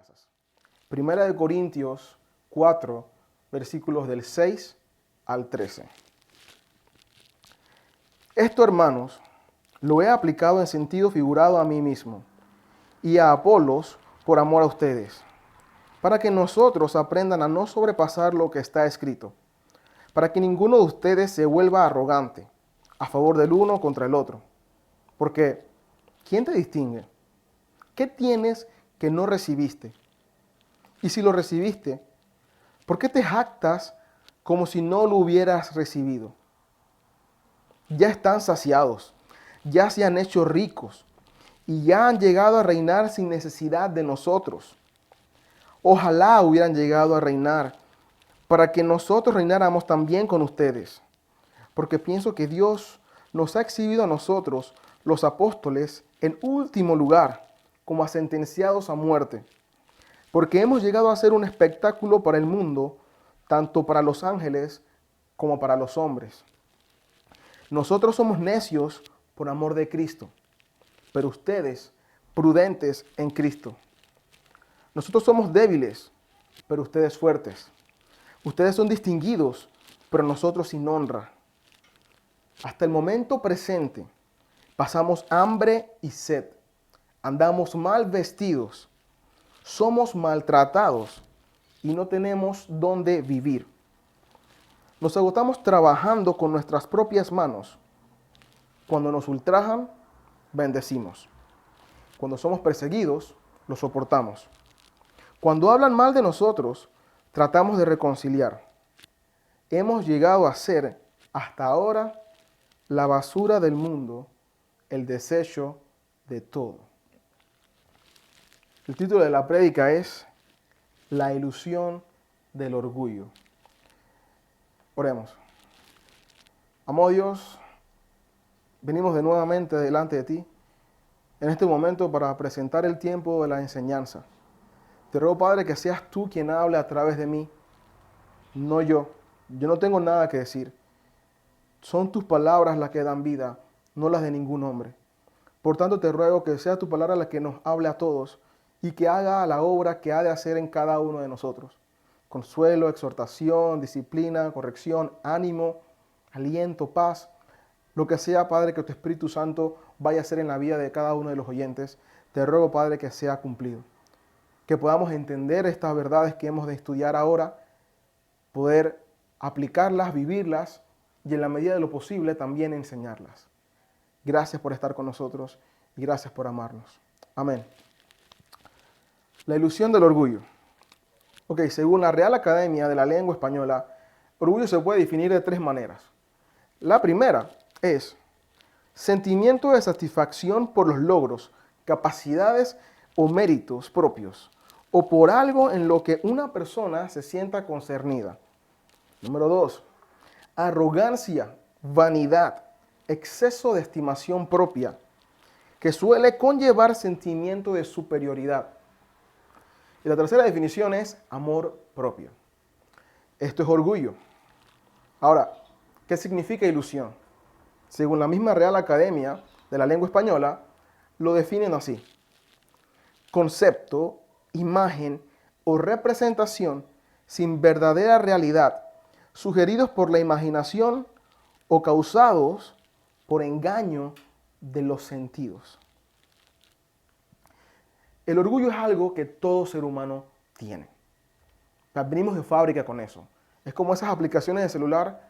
casas. Primera de Corintios 4, versículos del 6 al 13. Esto, hermanos, lo he aplicado en sentido figurado a mí mismo y a Apolos por amor a ustedes, para que nosotros aprendan a no sobrepasar lo que está escrito, para que ninguno de ustedes se vuelva arrogante, a favor del uno contra el otro. Porque, ¿quién te distingue? ¿Qué tienes que no recibiste? Y si lo recibiste, ¿por qué te jactas como si no lo hubieras recibido? Ya están saciados, ya se han hecho ricos y ya han llegado a reinar sin necesidad de nosotros. Ojalá hubieran llegado a reinar para que nosotros reináramos también con ustedes. Porque pienso que Dios nos ha exhibido a nosotros, los apóstoles, en último lugar, como a sentenciados a muerte. Porque hemos llegado a ser un espectáculo para el mundo, tanto para los ángeles como para los hombres. Nosotros somos necios por amor de Cristo, pero ustedes prudentes en Cristo. Nosotros somos débiles, pero ustedes fuertes. Ustedes son distinguidos, pero nosotros sin honra. Hasta el momento presente, pasamos hambre y sed, andamos mal vestidos, somos maltratados y no tenemos dónde vivir. Nos agotamos trabajando con nuestras propias manos. Cuando nos ultrajan, bendecimos. Cuando somos perseguidos, lo soportamos. Cuando hablan mal de nosotros, tratamos de reconciliar. Hemos llegado a ser, hasta ahora, la basura del mundo, el desecho de todo. El título de la prédica es La ilusión del orgullo. Oremos. Amado Dios, venimos de nuevamente delante de ti en este momento para presentar el tiempo de la enseñanza. Te ruego, Padre, que seas tú quien hable a través de mí, no yo. Yo no tengo nada que decir. Son tus palabras las que dan vida, no las de ningún hombre. Por tanto, te ruego que sea tu palabra la que nos hable a todos y que haga la obra que ha de hacer en cada uno de nosotros. Consuelo, exhortación, disciplina, corrección, ánimo, aliento, paz. Lo que sea, Padre, que tu Espíritu Santo vaya a hacer en la vida de cada uno de los oyentes. Te ruego, Padre, que sea cumplido. Que podamos entender estas verdades que hemos de estudiar ahora, poder aplicarlas, vivirlas y en la medida de lo posible también enseñarlas. Gracias por estar con nosotros y gracias por amarnos. Amén. La ilusión del orgullo. Ok, según la Real Academia de la Lengua Española, orgullo se puede definir de tres maneras. La primera es sentimiento de satisfacción por los logros, capacidades o méritos propios, o por algo en lo que una persona se sienta concernida. Número 2, arrogancia, vanidad, exceso de estimación propia, que suele conllevar sentimiento de superioridad. Y la tercera definición es amor propio. Esto es orgullo. Ahora, ¿qué significa ilusión? Según la misma Real Academia de la Lengua Española, lo definen así: concepto, imagen o representación sin verdadera realidad, sugeridos por la imaginación o causados por engaño de los sentidos. El orgullo es algo que todo ser humano tiene. Venimos de fábrica con eso. Es como esas aplicaciones de celular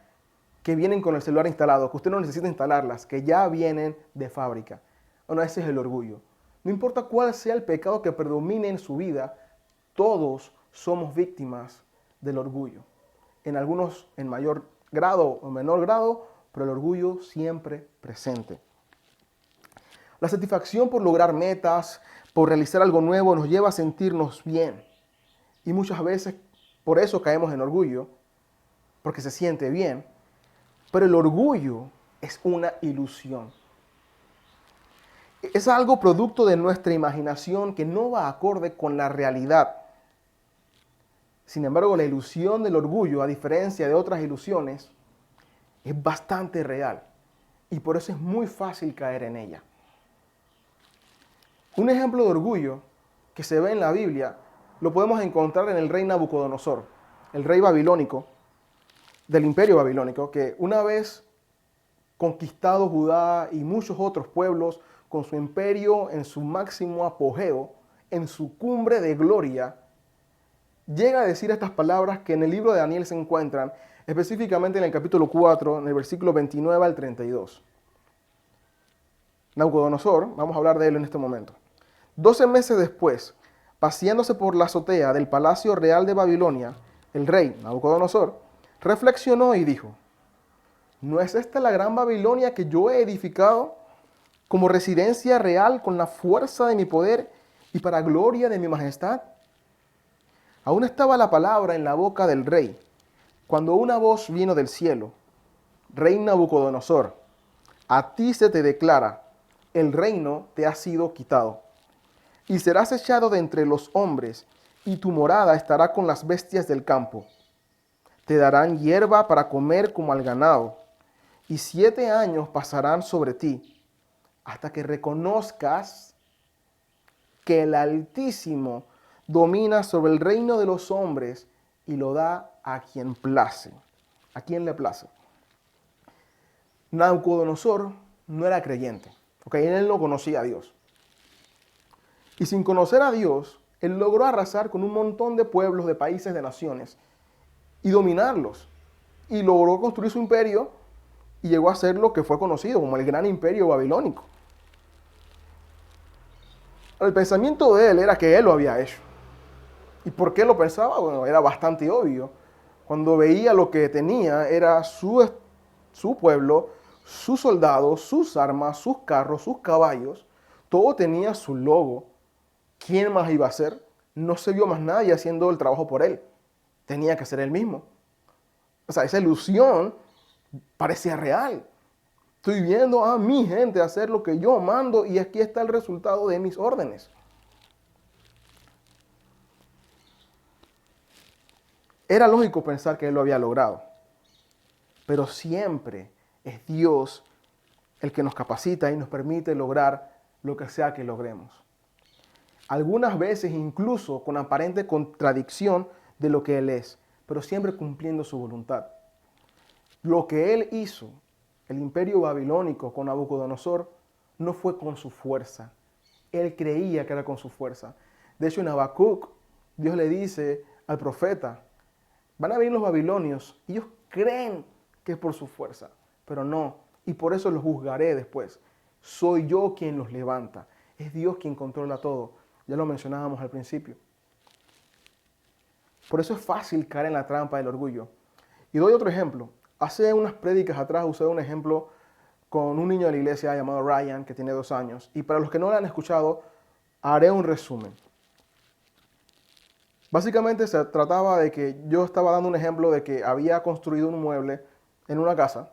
que vienen con el celular instalado, que usted no necesita instalarlas, que ya vienen de fábrica. Bueno, ese es el orgullo. No importa cuál sea el pecado que predomine en su vida, todos somos víctimas del orgullo. En algunos en mayor grado o menor grado, pero el orgullo siempre presente. La satisfacción por lograr metas, por realizar algo nuevo, nos lleva a sentirnos bien. Y muchas veces por eso caemos en orgullo, porque se siente bien. Pero el orgullo es una ilusión. Es algo producto de nuestra imaginación que no va acorde con la realidad. Sin embargo, la ilusión del orgullo, a diferencia de otras ilusiones, es bastante real. Y por eso es muy fácil caer en ella. Un ejemplo de orgullo que se ve en la Biblia lo podemos encontrar en el rey Nabucodonosor, el rey babilónico, del imperio babilónico, que una vez conquistado Judá y muchos otros pueblos, con su imperio en su máximo apogeo, en su cumbre de gloria, llega a decir estas palabras que en el libro de Daniel se encuentran, específicamente en el capítulo 4, en el versículo 29 al 32. Nabucodonosor, vamos a hablar de él en este momento. 12 meses después, paseándose por la azotea del palacio real de Babilonia, el rey Nabucodonosor reflexionó y dijo: ¿no es esta la gran Babilonia que yo he edificado como residencia real con la fuerza de mi poder y para gloria de mi majestad? Aún estaba la palabra en la boca del rey, cuando una voz vino del cielo: Rey Nabucodonosor, a ti se te declara, el reino te ha sido quitado, y serás echado de entre los hombres, y tu morada estará con las bestias del campo. Te darán hierba para comer como al ganado, y 7 años pasarán sobre ti, hasta que reconozcas que el Altísimo domina sobre el reino de los hombres y lo da a quien place. ¿A quien le place? Nabucodonosor no era creyente, porque él no conocía a Dios. Y sin conocer a Dios, él logró arrasar con un montón de pueblos, de países, de naciones y dominarlos. Y logró construir su imperio y llegó a ser lo que fue conocido como el gran imperio babilónico. El pensamiento de él era que él lo había hecho. ¿Y por qué lo pensaba? Bueno, era bastante obvio. Cuando veía lo que tenía, era su pueblo, sus soldados, sus armas, sus carros, sus caballos. Todo tenía su logo. ¿Quién más iba a ser? No se vio más nadie haciendo el trabajo por él. Tenía que ser él mismo. O sea, esa ilusión parecía real. Estoy viendo a mi gente hacer lo que yo mando y aquí está el resultado de mis órdenes. Era lógico pensar que él lo había logrado, pero siempre es Dios el que nos capacita y nos permite lograr lo que sea que logremos. Algunas veces incluso con aparente contradicción de lo que Él es, pero siempre cumpliendo su voluntad. Lo que Él hizo, el imperio babilónico con Nabucodonosor, no fue con su fuerza. Él creía que era con su fuerza. De hecho, en Habacuc, Dios le dice al profeta: van a venir los babilonios, y ellos creen que es por su fuerza, pero no, y por eso los juzgaré después. Soy yo quien los levanta, es Dios quien controla todo. Ya lo mencionábamos al principio. Por eso es fácil caer en la trampa del orgullo. Y doy otro ejemplo. Hace unas prédicas atrás usé un ejemplo con un niño de la iglesia llamado Ryan, que tiene 2 años. Y para los que no lo han escuchado, haré un resumen. Básicamente se trataba de que yo estaba dando un ejemplo de que había construido un mueble en una casa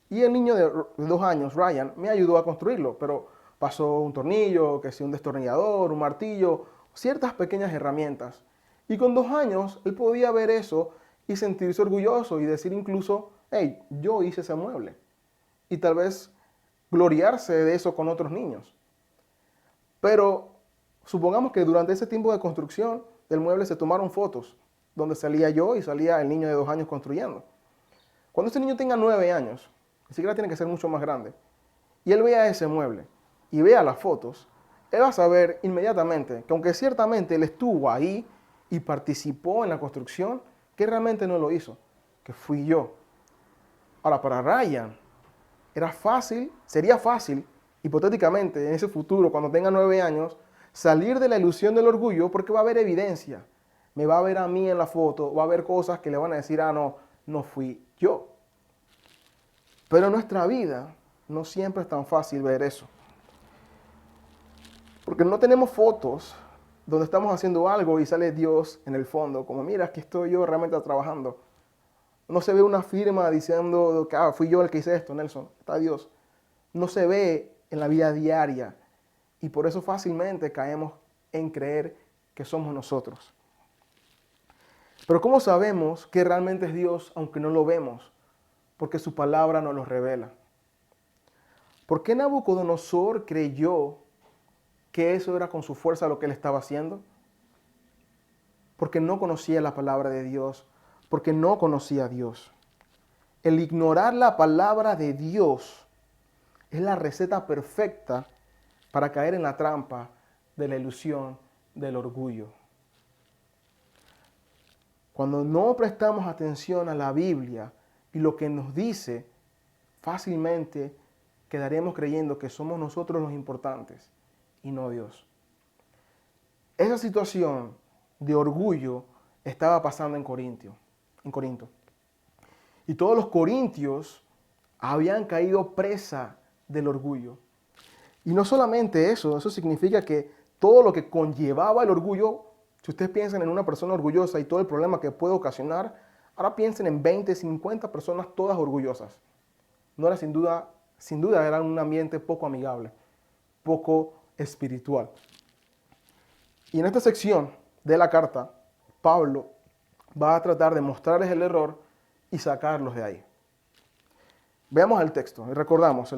y el niño de 2 años, Ryan, me ayudó a construirlo, pero pasó un tornillo, que sí, un destornillador, un martillo, ciertas pequeñas herramientas. Y con 2 años él podía ver eso y sentirse orgulloso y decir incluso: hey, yo hice ese mueble. Y tal vez gloriarse de eso con otros niños. Pero supongamos que durante ese tiempo de construcción del mueble se tomaron fotos donde salía yo y salía el niño de 2 años construyendo. Cuando este niño tenga 9 años, ni siquiera tiene que ser mucho más grande, y él vea ese mueble y vea las fotos, él va a saber inmediatamente que aunque ciertamente él estuvo ahí y participó en la construcción, que realmente no lo hizo, que fui yo. Ahora, para Ryan, sería fácil, hipotéticamente, en ese futuro, cuando tenga 9 años, salir de la ilusión del orgullo porque va a haber evidencia. Me va a ver a mí en la foto, va a haber cosas que le van a decir: ah, no, no fui yo. Pero en nuestra vida no siempre es tan fácil ver eso. Porque no tenemos fotos donde estamos haciendo algo y sale Dios en el fondo, como: mira, aquí estoy yo realmente trabajando. No se ve una firma diciendo que fui yo el que hice esto, Nelson, está Dios. No se ve en la vida diaria y por eso fácilmente caemos en creer que somos nosotros. Pero ¿cómo sabemos que realmente es Dios aunque no lo vemos? Porque su palabra nos lo revela. ¿Por qué Nabucodonosor creyó que eso era con su fuerza lo que él estaba haciendo? porque no conocía la palabra de Dios, porque no conocía a Dios. El ignorar la palabra de Dios es la receta perfecta para caer en la trampa de la ilusión del orgullo. Cuando no prestamos atención a la Biblia y lo que nos dice, fácilmente quedaremos creyendo que somos nosotros los importantes y no Dios. Esa situación de orgullo estaba pasando en Corinto. Y todos los corintios habían caído presa del orgullo. Y no solamente eso significa que todo lo que conllevaba el orgullo, si ustedes piensan en una persona orgullosa y todo el problema que puede ocasionar, ahora piensen en 20, 50 personas todas orgullosas. No era sin duda era un ambiente poco amigable, poco espiritual. Y en esta sección de la carta, Pablo va a tratar de mostrarles el error y sacarlos de ahí. Veamos el texto y recordamos,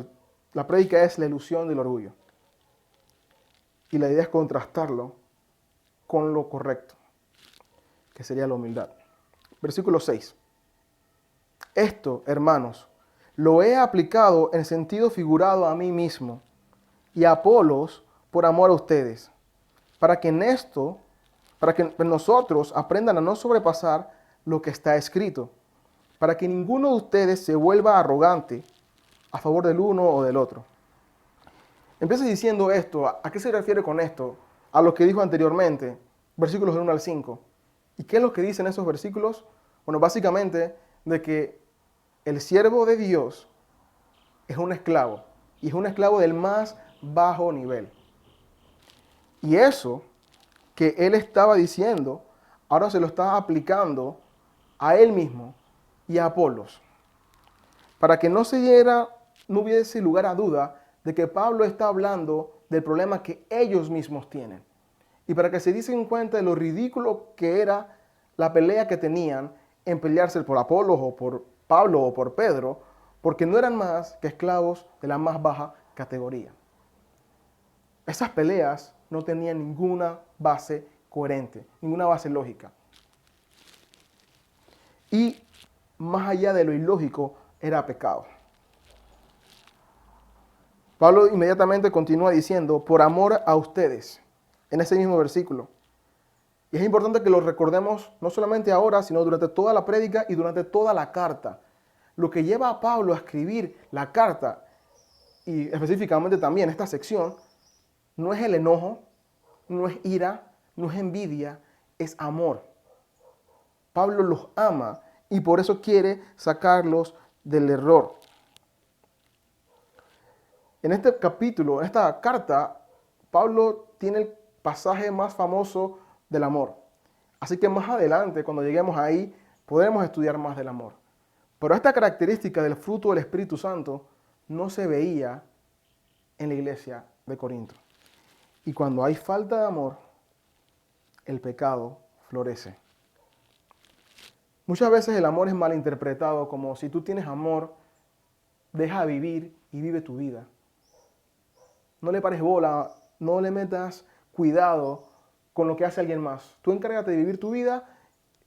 la prédica es la ilusión del orgullo. Y la idea es contrastarlo con lo correcto, que sería la humildad. Versículo 6. Esto, hermanos, lo he aplicado en sentido figurado a mí mismo y a Apolos por amor a ustedes, para que nosotros aprendan a no sobrepasar lo que está escrito, para que ninguno de ustedes se vuelva arrogante a favor del uno o del otro. Empieza diciendo esto. ¿A qué se refiere con esto? A lo que dijo anteriormente, versículos del 1 al 5. ¿Y qué es lo que dicen esos versículos? Bueno, básicamente de que el siervo de Dios es un esclavo, y es un esclavo del más bajo nivel. Y eso que él estaba diciendo, ahora se lo está aplicando a él mismo y a Apolos, para que no hubiese lugar a duda de que Pablo está hablando del problema que ellos mismos tienen, y para que se den cuenta de lo ridículo que era la pelea que tenían en pelearse por Apolos o por Pablo o por Pedro, porque no eran más que esclavos de la más baja categoría. Esas peleas no tenían ninguna base coherente, ninguna base lógica. Y más allá de lo ilógico, era pecado. Pablo inmediatamente continúa diciendo, por amor a ustedes, en ese mismo versículo. Y es importante que lo recordemos no solamente ahora, sino durante toda la prédica y durante toda la carta. Lo que lleva a Pablo a escribir la carta, y específicamente también esta sección, no es el enojo, no es ira, no es envidia, es amor. Pablo los ama y por eso quiere sacarlos del error. En este capítulo, en esta carta, Pablo tiene el pasaje más famoso del amor. Así que más adelante, cuando lleguemos ahí, podremos estudiar más del amor. Pero esta característica del fruto del Espíritu Santo no se veía en la iglesia de Corinto. Y cuando hay falta de amor, el pecado florece. Muchas veces el amor es malinterpretado como si tú tienes amor, deja vivir y vive tu vida. No le pares bola, no le metas cuidado con lo que hace alguien más. Tú encárgate de vivir tu vida,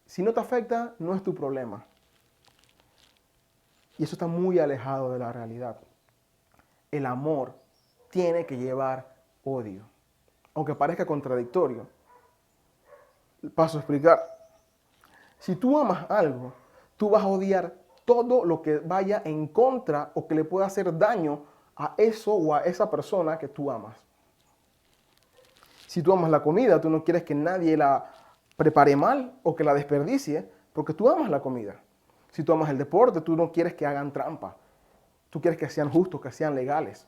si no te afecta, no es tu problema. Y eso está muy alejado de la realidad. El amor tiene que llevar odio, aunque parezca contradictorio. Paso a explicar. Si tú amas algo, tú vas a odiar todo lo que vaya en contra o que le pueda hacer daño a eso o a esa persona que tú amas. Si tú amas la comida, tú no quieres que nadie la prepare mal o que la desperdicie, porque tú amas la comida. Si tú amas el deporte, tú no quieres que hagan trampa. Tú quieres que sean justos, que sean legales.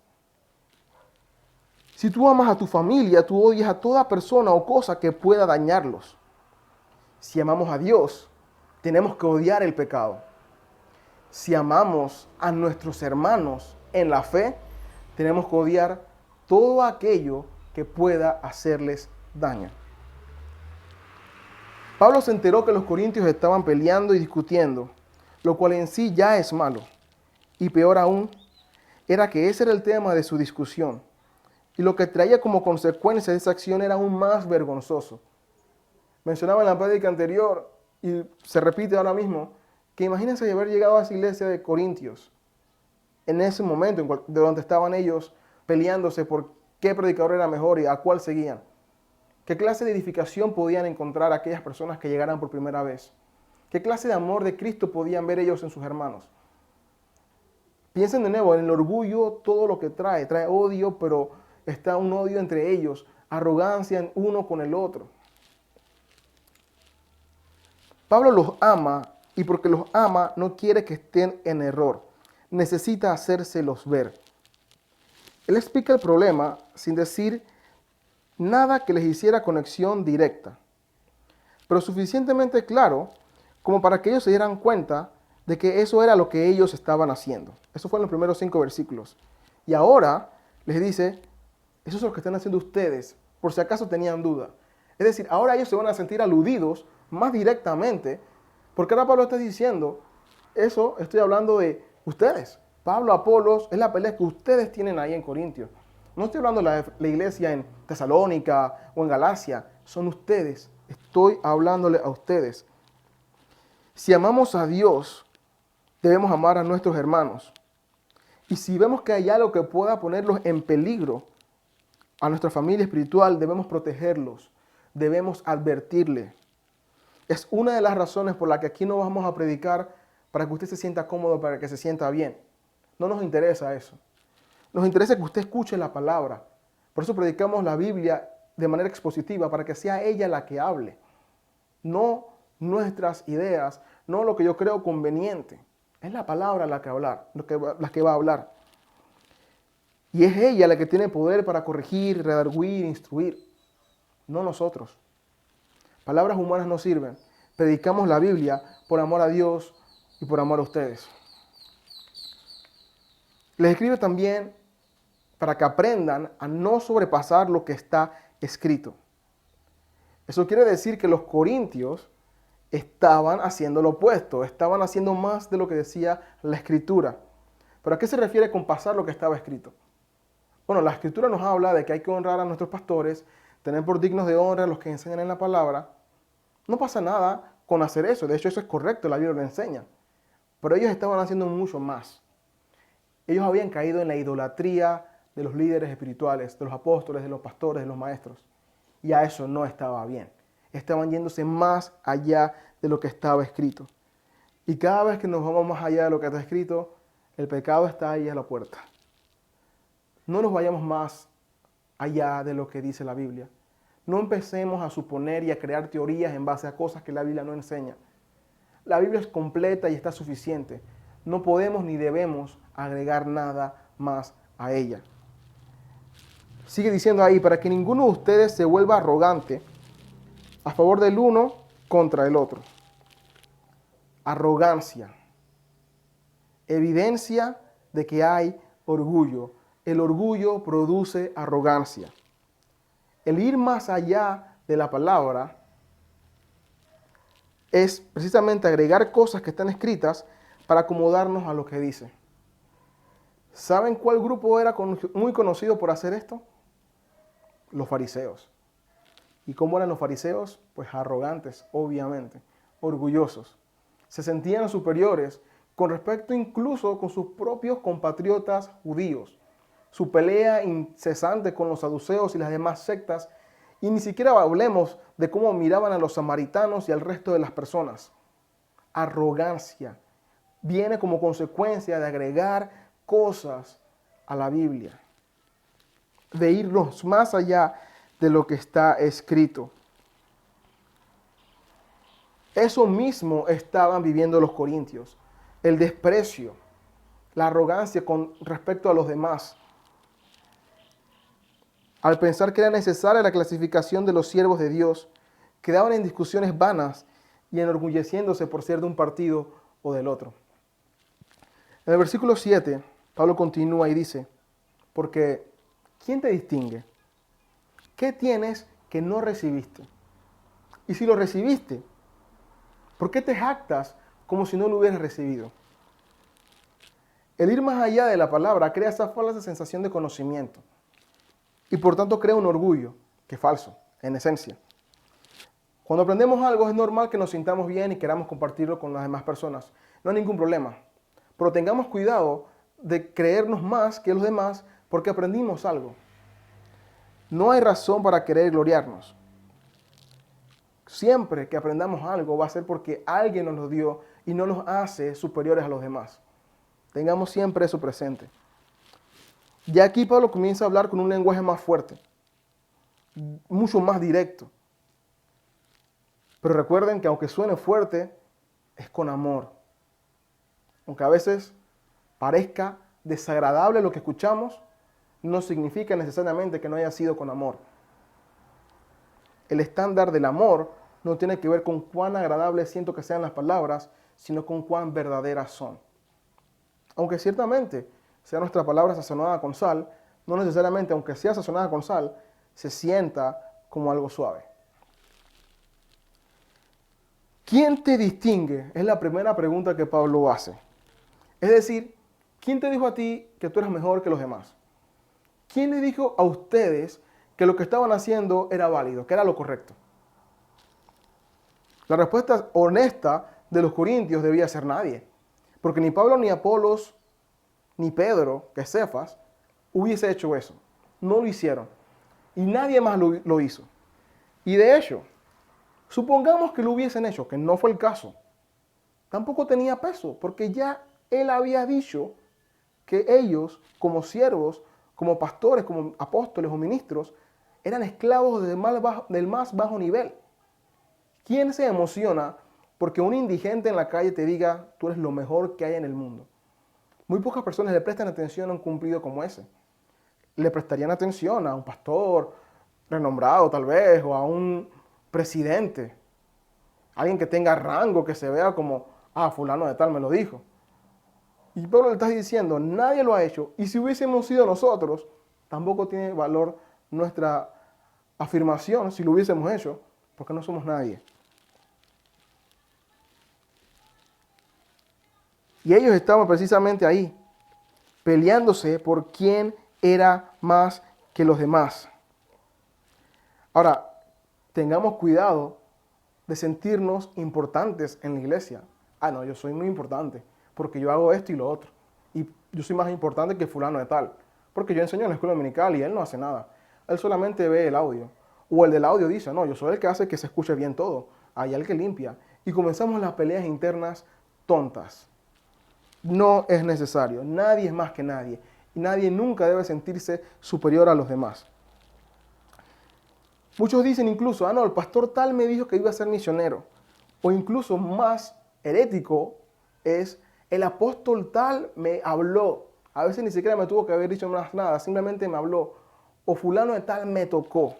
Si tú amas a tu familia, tú odias a toda persona o cosa que pueda dañarlos. Si amamos a Dios, tenemos que odiar el pecado. Si amamos a nuestros hermanos en la fe, tenemos que odiar todo aquello que pueda hacerles daño. Pablo se enteró que los corintios estaban peleando y discutiendo, lo cual en sí ya es malo. Y peor aún, era que ese era el tema de su discusión. Y lo que traía como consecuencia de esa acción era aún más vergonzoso. Mencionaba en la prédica anterior, y se repite ahora mismo, que imagínense haber llegado a esa iglesia de Corintios, en ese momento, de donde estaban ellos peleándose por qué predicador era mejor y a cuál seguían. ¿Qué clase de edificación podían encontrar aquellas personas que llegaran por primera vez? ¿Qué clase de amor de Cristo podían ver ellos en sus hermanos? Piensen de nuevo en el orgullo, todo lo que trae. Trae odio, pero está un odio entre ellos, arrogancia en uno con el otro. Pablo los ama y porque los ama no quiere que estén en error. Necesita hacérselos ver. Él explica el problema sin decir nada que les hiciera conexión directa, pero suficientemente claro como para que ellos se dieran cuenta de que eso era lo que ellos estaban haciendo. Eso fue en los primeros 5 versículos. Y ahora les dice, eso es lo que están haciendo ustedes, por si acaso tenían duda. Es decir, ahora ellos se van a sentir aludidos más directamente, porque ahora Pablo está diciendo, eso estoy hablando de ustedes. Pablo, Apolos, es la pelea que ustedes tienen ahí en Corintios. No estoy hablando de la iglesia en Tesalónica o en Galacia, son ustedes. Estoy hablándole a ustedes. Si amamos a Dios, debemos amar a nuestros hermanos. Y si vemos que hay algo que pueda ponerlos en peligro a nuestra familia espiritual, debemos protegerlos, debemos advertirle. Es una de las razones por las que aquí no vamos a predicar para que usted se sienta cómodo, para que se sienta bien. No nos interesa eso. Nos interesa que usted escuche la palabra. Por eso predicamos la Biblia de manera expositiva, para que sea ella la que hable. No nuestras ideas, no lo que yo creo conveniente. Es la palabra la que va a hablar. Y es ella la que tiene poder para corregir, redarguir, instruir. No nosotros. Palabras humanas no sirven. Predicamos la Biblia por amor a Dios y por amor a ustedes. Les escribe también para que aprendan a no sobrepasar lo que está escrito. Eso quiere decir que los corintios estaban haciendo lo opuesto, estaban haciendo más de lo que decía la Escritura. ¿Pero a qué se refiere con pasar lo que estaba escrito? Bueno, la Escritura nos habla de que hay que honrar a nuestros pastores, tener por dignos de honra a los que enseñan en la palabra. No pasa nada con hacer eso, de hecho eso es correcto, la Biblia lo enseña. Pero ellos estaban haciendo mucho más. Ellos habían caído en la idolatría de los líderes espirituales, de los apóstoles, de los pastores, de los maestros. Y a eso no estaba bien. Estaban yéndose más allá de lo que estaba escrito. Y cada vez que nos vamos más allá de lo que está escrito, el pecado está ahí a la puerta. No nos vayamos más allá de lo que dice la Biblia. No empecemos a suponer y a crear teorías en base a cosas que la Biblia no enseña. La Biblia es completa y está suficiente. No podemos ni debemos agregar nada más a ella. Sigue diciendo ahí, para que ninguno de ustedes se vuelva arrogante a favor del uno contra el otro. Arrogancia. Evidencia de que hay orgullo. El orgullo produce arrogancia. El ir más allá de la palabra es precisamente agregar cosas que están escritas para acomodarnos a lo que dice. ¿Saben cuál grupo era muy conocido por hacer esto? Los fariseos. ¿Y cómo eran los fariseos? Pues arrogantes, obviamente, orgullosos. Se sentían superiores con respecto incluso con sus propios compatriotas judíos. Su pelea incesante con los saduceos y las demás sectas, y ni siquiera hablemos de cómo miraban a los samaritanos y al resto de las personas. Arrogancia viene como consecuencia de agregar cosas a la Biblia, de irnos más allá de lo que está escrito. Eso mismo estaban viviendo los corintios, el desprecio, la arrogancia con respecto a los demás. Al pensar que era necesaria la clasificación de los siervos de Dios, quedaban en discusiones vanas y enorgulleciéndose por ser de un partido o del otro. En el versículo 7, Pablo continúa y dice, porque ¿quién te distingue? ¿Qué tienes que no recibiste? Y si lo recibiste, ¿por qué te jactas como si no lo hubieras recibido? El ir más allá de la palabra crea esa falsa sensación de conocimiento y por tanto crea un orgullo, que es falso, en esencia. Cuando aprendemos algo es normal que nos sintamos bien y queramos compartirlo con las demás personas. No hay ningún problema. Pero tengamos cuidado de creernos más que los demás porque aprendimos algo. No hay razón para querer gloriarnos. Siempre que aprendamos algo va a ser porque alguien nos lo dio y no nos hace superiores a los demás. Tengamos siempre eso presente. Ya aquí Pablo comienza a hablar con un lenguaje más fuerte, mucho más directo. Pero recuerden que aunque suene fuerte, es con amor. Aunque a veces parezca desagradable lo que escuchamos, no significa necesariamente que no haya sido con amor. El estándar del amor no tiene que ver con cuán agradables siento que sean las palabras, sino con cuán verdaderas son. Aunque ciertamente sea nuestra palabra sazonada con sal, no necesariamente, aunque sea sazonada con sal, se sienta como algo suave. ¿Quién te distingue? Es la primera pregunta que Pablo hace. Es decir, ¿quién te dijo a ti que tú eras mejor que los demás? ¿Quién le dijo a ustedes que lo que estaban haciendo era válido, que era lo correcto? La respuesta honesta de los corintios debía ser nadie. Porque ni Pablo, ni Apolos, ni Pedro, que es Cefas, hubiese hecho eso. No lo hicieron. Y nadie más lo hizo. Y de hecho, supongamos que lo hubiesen hecho, que no fue el caso. Tampoco tenía peso, porque ya él había dicho que ellos, como siervos, como pastores, como apóstoles o ministros, eran esclavos del más bajo nivel. ¿Quién se emociona porque un indigente en la calle te diga, tú eres lo mejor que hay en el mundo? Muy pocas personas le prestan atención a un cumplido como ese. Le prestarían atención a un pastor renombrado tal vez, o a un presidente, alguien que tenga rango, que se vea como, fulano de tal me lo dijo. Y Pablo le está diciendo, nadie lo ha hecho, y si hubiésemos sido nosotros, tampoco tiene valor nuestra afirmación si lo hubiésemos hecho, porque no somos nadie. Y ellos estaban precisamente ahí, peleándose por quién era más que los demás. Ahora, tengamos cuidado de sentirnos importantes en la iglesia. No, yo soy muy importante, porque yo hago esto y lo otro. Y yo soy más importante que fulano de tal, porque yo enseño en la escuela dominical y él no hace nada. Él solamente ve el audio. O el del audio dice, no, yo soy el que hace que se escuche bien todo. Hay el que limpia. Y comenzamos las peleas internas tontas. No es necesario. Nadie es más que nadie. Y nadie nunca debe sentirse superior a los demás. Muchos dicen incluso, no, el pastor tal me dijo que iba a ser misionero. O incluso más herético es, el apóstol tal me habló. A veces ni siquiera me tuvo que haber dicho más nada, simplemente me habló. O fulano de tal me tocó.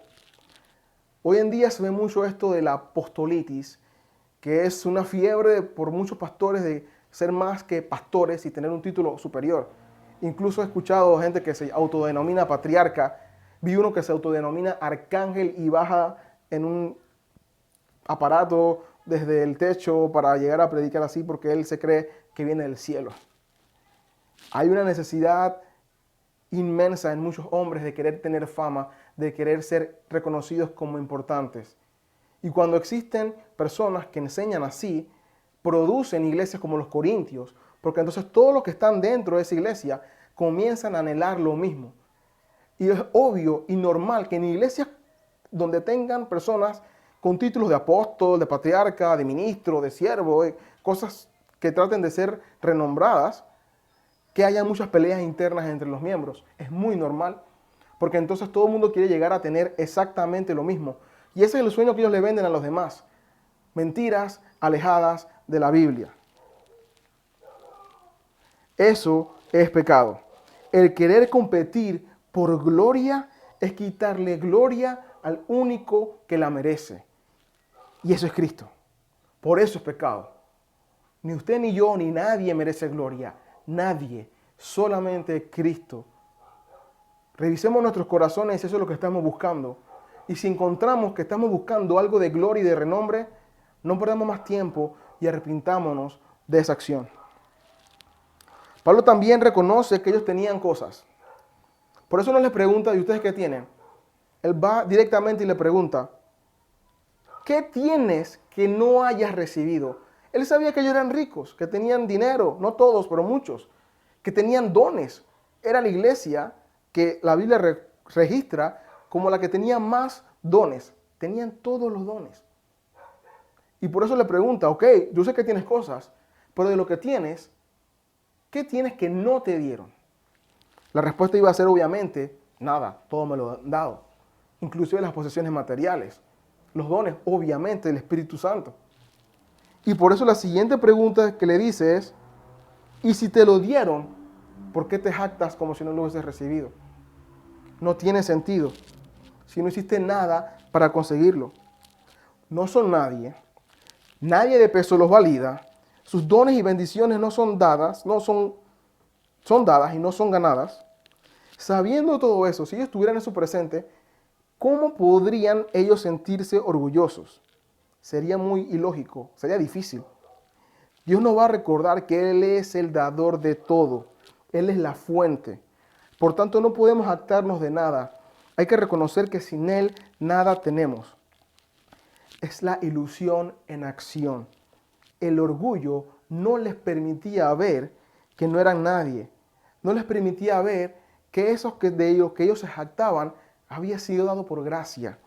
Hoy en día se ve mucho esto de la apostolitis, que es una fiebre por muchos pastores de ser más que pastores y tener un título superior. Incluso he escuchado gente que se autodenomina patriarca. Vi uno que se autodenomina arcángel y baja en un aparato desde el techo para llegar a predicar así porque él se cree que viene del cielo. Hay una necesidad inmensa en muchos hombres de querer tener fama, de querer ser reconocidos como importantes. Y cuando existen personas que enseñan así, producen iglesias como los Corintios, porque entonces todos los que están dentro de esa iglesia comienzan a anhelar lo mismo. Y es obvio y normal que en iglesias donde tengan personas con títulos de apóstol, de patriarca, de ministro, de siervo, cosas que traten de ser renombradas, que haya muchas peleas internas entre los miembros. Es muy normal, porque entonces todo el mundo quiere llegar a tener exactamente lo mismo. Y ese es el sueño que ellos le venden a los demás. Mentiras alejadas de la Biblia. Eso es pecado. El querer competir por gloria es quitarle gloria al único que la merece. Y eso es Cristo. Por eso es pecado. Ni usted, ni yo, ni nadie merece gloria. Nadie. Solamente Cristo. Revisemos nuestros corazones y eso es lo que estamos buscando. Y si encontramos que estamos buscando algo de gloria y de renombre, no perdamos más tiempo y arrepintámonos de esa acción. Pablo también reconoce que ellos tenían cosas. Por eso no les pregunta, ¿y ustedes qué tienen? Él va directamente y le pregunta, ¿qué tienes que no hayas recibido? Él sabía que ellos eran ricos, que tenían dinero, no todos, pero muchos, que tenían dones. Era la iglesia que la Biblia registra como la que tenía más dones. Tenían todos los dones. Y por eso le pregunta, ok, yo sé que tienes cosas, pero de lo que tienes, ¿qué tienes que no te dieron? La respuesta iba a ser obviamente, nada, todo me lo han dado. Inclusive las posesiones materiales, los dones, obviamente, del Espíritu Santo. Y por eso la siguiente pregunta que le dice es, ¿y si te lo dieron, por qué te jactas como si no lo hubieses recibido? No tiene sentido si no hiciste nada para conseguirlo. No son nadie. Nadie de peso los valida. Sus dones y bendiciones no son dadas, son dadas y no son ganadas. Sabiendo todo eso, si ellos estuvieran en su presente, ¿cómo podrían ellos sentirse orgullosos? Sería muy ilógico, sería difícil. Dios nos va a recordar que Él es el dador de todo. Él es la fuente. Por tanto, no podemos jactarnos de nada. Hay que reconocer que sin Él nada tenemos. Es la ilusión en acción. El orgullo no les permitía ver que no eran nadie. No les permitía ver que de ellos que ellos se jactaban había sido dado por gracia.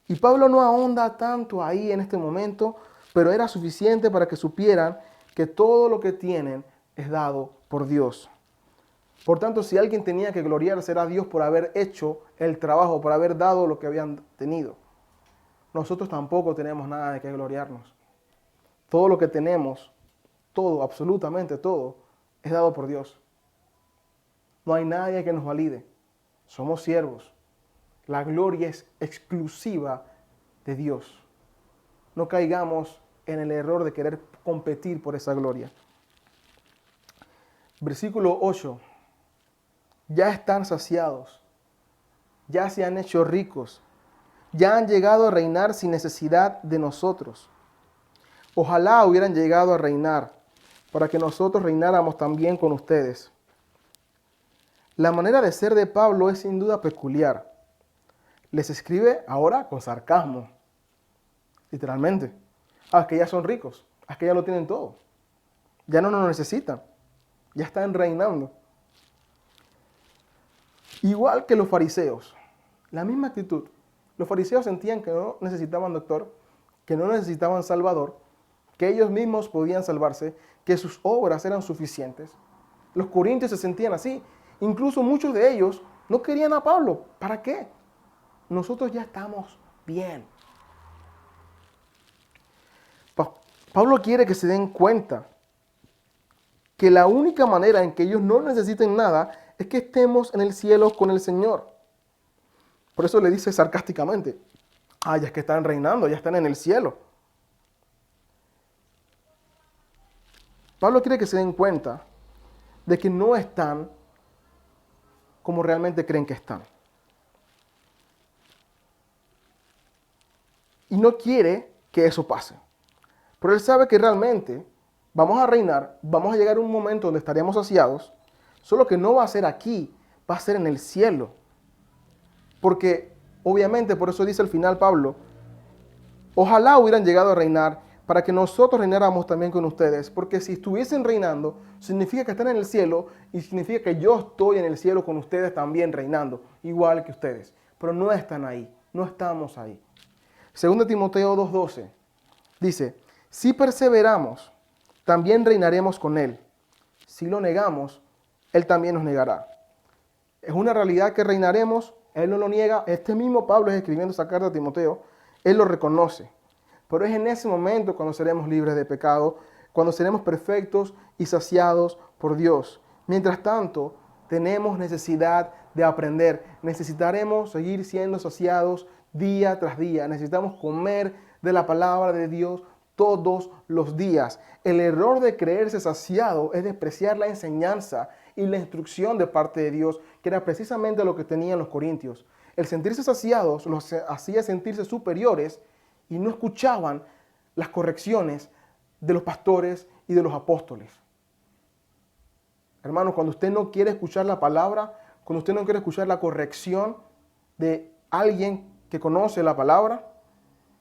Y Pablo no ahonda tanto ahí en este momento, pero era suficiente para que supieran que todo lo que tienen es dado por Dios. Por tanto, si alguien tenía que gloriarse era Dios por haber hecho el trabajo, por haber dado lo que habían tenido. Nosotros tampoco tenemos nada de qué gloriarnos. Todo lo que tenemos, todo, absolutamente todo, es dado por Dios. No hay nadie que nos valide. Somos siervos. La gloria es exclusiva de Dios. No caigamos en el error de querer competir por esa gloria. Versículo 8. Ya están saciados. Ya se han hecho ricos. Ya han llegado a reinar sin necesidad de nosotros. Ojalá hubieran llegado a reinar para que nosotros reináramos también con ustedes. La manera de ser de Pablo es sin duda peculiar. Les escribe ahora con sarcasmo, literalmente. Es que ya son ricos, es que ya lo tienen todo. Ya no nos necesitan, ya están reinando. Igual que los fariseos, la misma actitud. Los fariseos sentían que no necesitaban doctor, que no necesitaban salvador, que ellos mismos podían salvarse, que sus obras eran suficientes. Los corintios se sentían así. Incluso muchos de ellos no querían a Pablo. ¿Para qué? Nosotros ya estamos bien. Pablo quiere que se den cuenta que la única manera en que ellos no necesiten nada es que estemos en el cielo con el Señor. Por eso le dice sarcásticamente, ya es que están reinando, ya están en el cielo. Pablo quiere que se den cuenta de que no están como realmente creen que están. Y no quiere que eso pase. Pero él sabe que realmente vamos a reinar, vamos a llegar a un momento donde estaremos saciados, solo que no va a ser aquí, va a ser en el cielo. Porque obviamente, por eso dice al final Pablo, ojalá hubieran llegado a reinar para que nosotros reináramos también con ustedes. Porque si estuviesen reinando, significa que están en el cielo y significa que yo estoy en el cielo con ustedes también reinando, igual que ustedes. Pero no están ahí, no estamos ahí. 2 Timoteo 2:12 dice, si perseveramos, también reinaremos con Él. Si lo negamos, Él también nos negará. Es una realidad que reinaremos, Él no lo niega. Este mismo Pablo es escribiendo esa carta a Timoteo, Él lo reconoce. Pero es en ese momento cuando seremos libres de pecado, cuando seremos perfectos y saciados por Dios. Mientras tanto, tenemos necesidad de aprender. Necesitaremos seguir siendo saciados día tras día. Necesitamos comer de la palabra de Dios todos los días. El error de creerse saciado es despreciar la enseñanza y la instrucción de parte de Dios, que era precisamente lo que tenían los corintios. El sentirse saciados los hacía sentirse superiores y no escuchaban las correcciones de los pastores y de los apóstoles. Hermanos, cuando usted no quiere escuchar la palabra, cuando usted no quiere escuchar la corrección de alguien que conoce la palabra,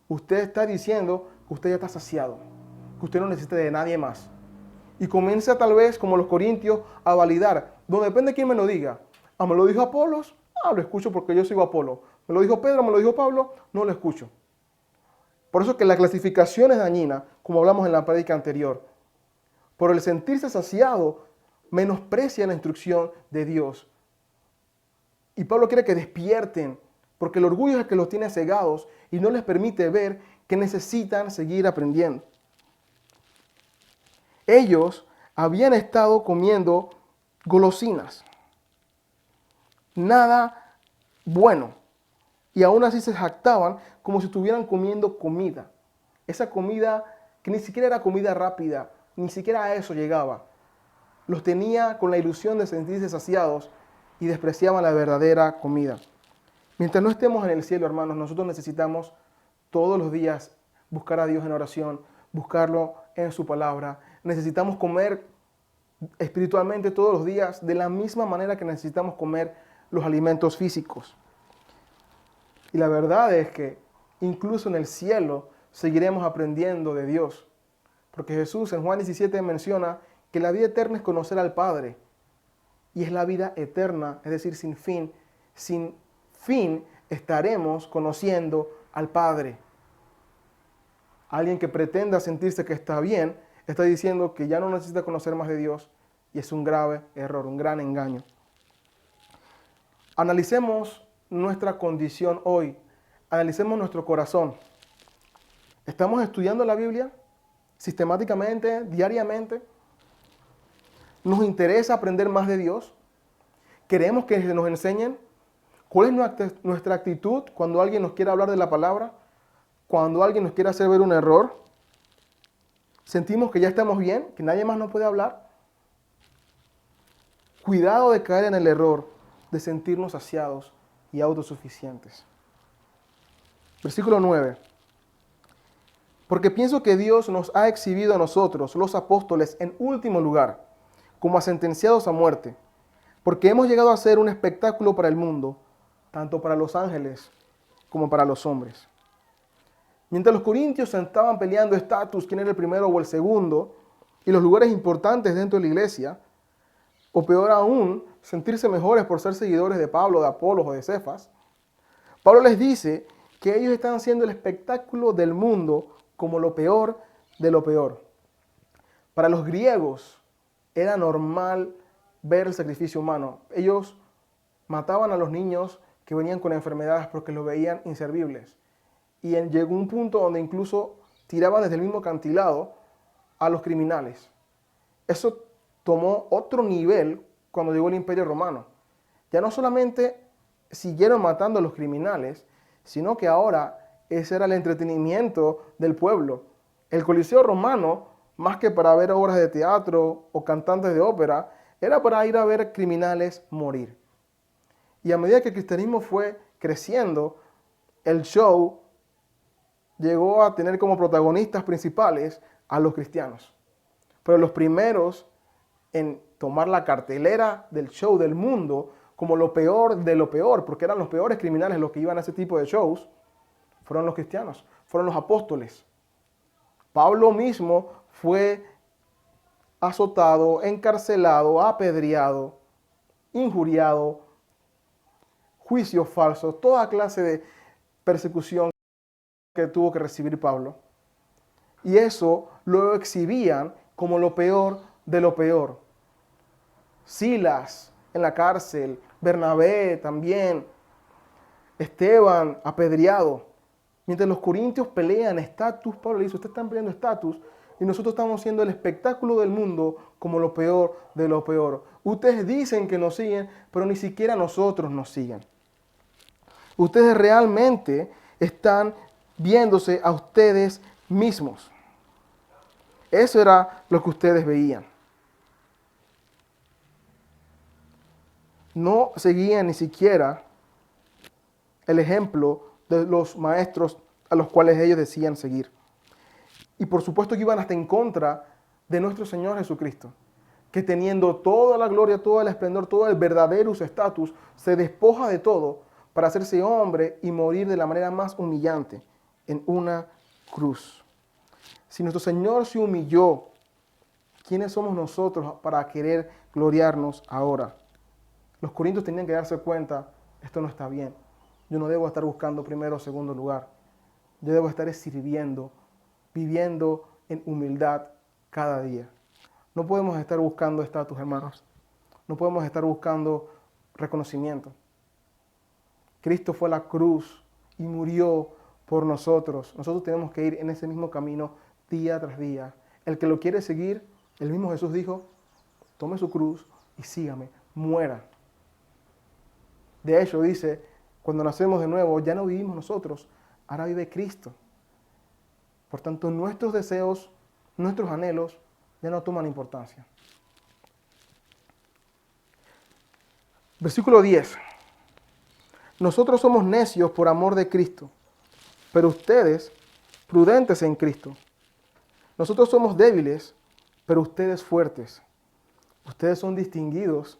usted está diciendo que usted ya está saciado, que usted no necesita de nadie más. Y comienza tal vez, como los corintios, a validar, donde depende de quién me lo diga. ¿Me lo dijo Apolos? Lo escucho porque yo sigo Apolo. ¿Me lo dijo Pedro? ¿Me lo dijo Pablo? No lo escucho. Por eso que la clasificación es dañina, como hablamos en la prédica anterior. Por el sentirse saciado, menosprecia la instrucción de Dios. Y Pablo quiere que despierten, porque el orgullo es el que los tiene cegados y no les permite ver que necesitan seguir aprendiendo. Ellos habían estado comiendo golosinas, nada bueno, y aún así se jactaban como si estuvieran comiendo comida. Esa comida que ni siquiera era comida rápida, ni siquiera a eso llegaba. Los tenía con la ilusión de sentirse saciados y despreciaban la verdadera comida. Mientras no estemos en el cielo, hermanos, nosotros necesitamos todos los días buscar a Dios en oración, buscarlo en su palabra. Necesitamos comer espiritualmente todos los días de la misma manera que necesitamos comer los alimentos físicos. Y la verdad es que incluso en el cielo seguiremos aprendiendo de Dios. Porque Jesús en Juan 17 menciona que la vida eterna es conocer al Padre. Y es la vida eterna, es decir, sin fin. Sin fin estaremos conociendo al Padre. Alguien que pretenda sentirse que está bien, está diciendo que ya no necesita conocer más de Dios y es un grave error, un gran engaño. Analicemos nuestra condición hoy, analicemos nuestro corazón. ¿Estamos estudiando la Biblia sistemáticamente, diariamente? ¿Nos interesa aprender más de Dios? ¿Queremos que nos enseñen? ¿Cuál es nuestra actitud cuando alguien nos quiere hablar de la palabra? Cuando alguien nos quiere hacer ver un error, ¿sentimos que ya estamos bien? ¿Que nadie más nos puede hablar? Cuidado de caer en el error de sentirnos saciados y autosuficientes. Versículo 9. Porque pienso que Dios nos ha exhibido a nosotros, los apóstoles, en último lugar, como a sentenciados a muerte, porque hemos llegado a ser un espectáculo para el mundo, tanto para los ángeles como para los hombres. Mientras los corintios se estaban peleando estatus, quién era el primero o el segundo, y los lugares importantes dentro de la iglesia, o peor aún, sentirse mejores por ser seguidores de Pablo, de Apolos o de Cefas, Pablo les dice que ellos están haciendo el espectáculo del mundo como lo peor de lo peor. Para los griegos era normal ver el sacrificio humano. Ellos mataban a los niños que venían con enfermedades porque los veían inservibles. Y llegó un punto donde incluso tiraban desde el mismo acantilado a los criminales. Eso tomó otro nivel cuando llegó el Imperio Romano. Ya no solamente siguieron matando a los criminales, sino que ahora ese era el entretenimiento del pueblo. El Coliseo Romano, más que para ver obras de teatro o cantantes de ópera, era para ir a ver criminales morir. Y a medida que el cristianismo fue creciendo, el show llegó a tener como protagonistas principales a los cristianos. Pero los primeros en tomar la cartelera del show del mundo como lo peor de lo peor, porque eran los peores criminales los que iban a ese tipo de shows, fueron los cristianos, fueron los apóstoles. Pablo mismo fue azotado, encarcelado, apedreado, injuriado, juicios falsos, toda clase de persecución que tuvo que recibir Pablo. Y eso lo exhibían como lo peor de lo peor. Silas en la cárcel, Bernabé también, Esteban apedreado. Mientras los corintios pelean estatus, Pablo le dice, ustedes están peleando estatus y nosotros estamos haciendo el espectáculo del mundo como lo peor de lo peor. Ustedes dicen que nos siguen, pero ni siquiera nosotros nos siguen. Ustedes realmente están viéndose a ustedes mismos. Eso era lo que ustedes veían. No seguían ni siquiera el ejemplo de los maestros a los cuales ellos decían seguir. Y por supuesto que iban hasta en contra de nuestro Señor Jesucristo, que teniendo toda la gloria, todo el esplendor, todo el verdadero estatus, se despoja de todo para hacerse hombre y morir de la manera más humillante en una cruz. Si nuestro Señor se humilló, ¿quiénes somos nosotros para querer gloriarnos ahora? Los corintios tenían que darse cuenta, esto no está bien. Yo no debo estar buscando primero o segundo lugar. Yo debo estar sirviendo, viviendo en humildad cada día. No podemos estar buscando estatus, hermanos. No podemos estar buscando reconocimiento. Cristo fue a la cruz y murió por nosotros. Nosotros tenemos que ir en ese mismo camino día tras día. El que lo quiere seguir, el mismo Jesús dijo, tome su cruz y sígame, muera. De hecho, dice, cuando nacemos de nuevo, ya no vivimos nosotros, ahora vive Cristo. Por tanto, nuestros deseos, nuestros anhelos, ya no toman importancia. Versículo 10. Nosotros somos necios por amor de Cristo, pero ustedes prudentes en Cristo. Nosotros somos débiles, pero ustedes fuertes. Ustedes son distinguidos,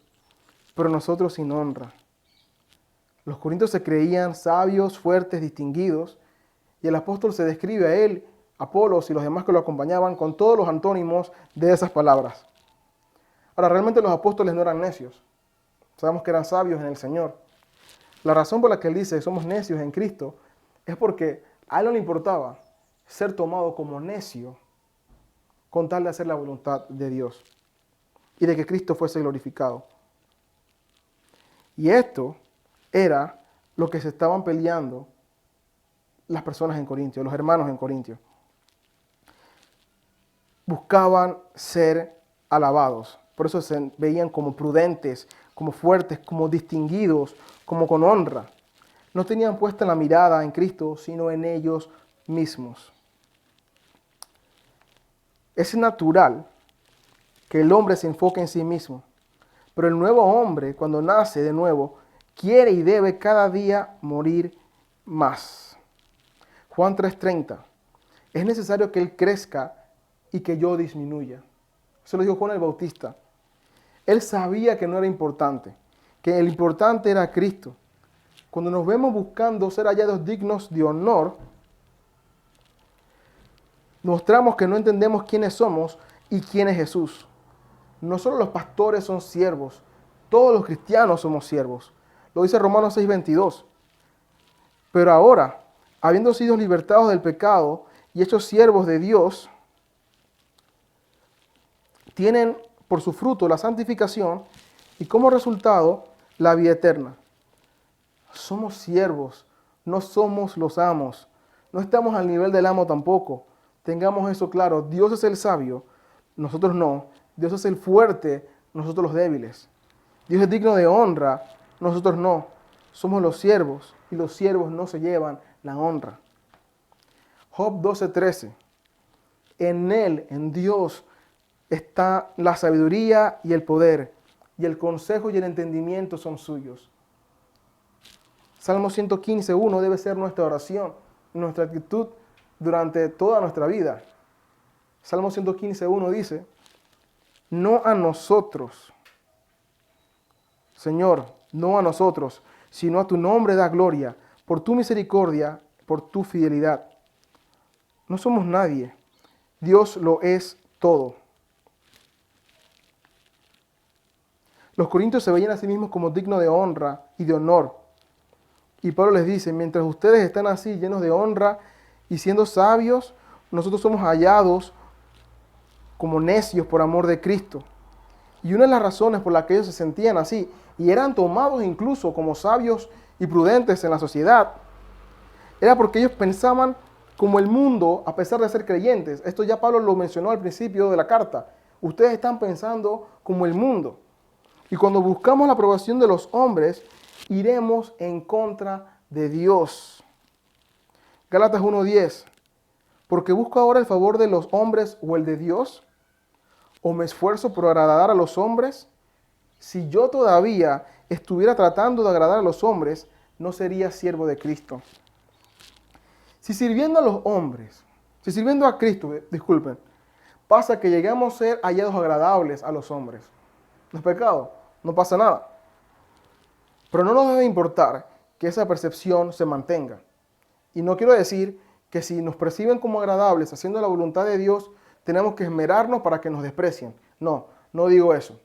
pero nosotros sin honra. Los corintios se creían sabios, fuertes, distinguidos, y el apóstol se describe a él, Apolos y los demás que lo acompañaban con todos los antónimos de esas palabras. Ahora, realmente los apóstoles no eran necios. Sabemos que eran sabios en el Señor. La razón por la que él dice somos necios en Cristo es porque a él no le importaba ser tomado como necio con tal de hacer la voluntad de Dios y de que Cristo fuese glorificado. Y esto era lo que se estaban peleando las personas en Corintio, los hermanos en Corintio. Buscaban ser alabados. Por eso se veían como prudentes, como fuertes, como distinguidos, como con honra. No tenían puesta la mirada en Cristo, sino en ellos mismos. Es natural que el hombre se enfoque en sí mismo, pero el nuevo hombre, cuando nace de nuevo, quiere y debe cada día morir más. Juan 3:30. Es necesario que Él crezca y que yo disminuya. Eso lo dijo Juan el Bautista. Él sabía que no era importante, que el importante era Cristo. Cuando nos vemos buscando ser hallados dignos de honor, mostramos que no entendemos quiénes somos y quién es Jesús. No solo los pastores son siervos, todos los cristianos somos siervos. Lo dice Romanos 6:22. Pero ahora, habiendo sido libertados del pecado y hechos siervos de Dios, tienen por su fruto la santificación y como resultado la vida eterna. Somos siervos, no somos los amos. No estamos al nivel del amo tampoco. Tengamos eso claro. Dios es el sabio, nosotros no. Dios es el fuerte, nosotros los débiles. Dios es digno de honra, nosotros no. Somos los siervos y los siervos no se llevan la honra. Job 12:13. En Él, en Dios, está la sabiduría y el poder, y el consejo y el entendimiento son suyos. Salmo 115:1 debe ser nuestra oración, nuestra actitud durante toda nuestra vida. Salmo 115:1 dice, no a nosotros, Señor, no a nosotros, sino a tu nombre da gloria, por tu misericordia, por tu fidelidad. No somos nadie, Dios lo es todo. Los corintios se veían a sí mismos como dignos de honra y de honor. Y Pablo les dice, mientras ustedes están así llenos de honra y siendo sabios, nosotros somos hallados como necios por amor de Cristo. Y una de las razones por las que ellos se sentían así y eran tomados incluso como sabios y prudentes en la sociedad, era porque ellos pensaban como el mundo a pesar de ser creyentes. Esto ya Pablo lo mencionó al principio de la carta. Ustedes están pensando como el mundo. Y cuando buscamos la aprobación de los hombres, iremos en contra de Dios. Gálatas 1:10. ¿Porque busco ahora el favor de los hombres o el de Dios? ¿O me esfuerzo por agradar a los hombres? Si yo todavía estuviera tratando de agradar a los hombres, no sería siervo de Cristo. Si sirviendo a los hombres, si sirviendo a Cristo, disculpen, pasa que llegamos a ser hallados agradables a los hombres, no es pecado, no pasa nada. Pero no nos debe importar que esa percepción se mantenga. Y no quiero decir que si nos perciben como agradables haciendo la voluntad de Dios, tenemos que esmerarnos para que nos desprecien. No, no digo eso.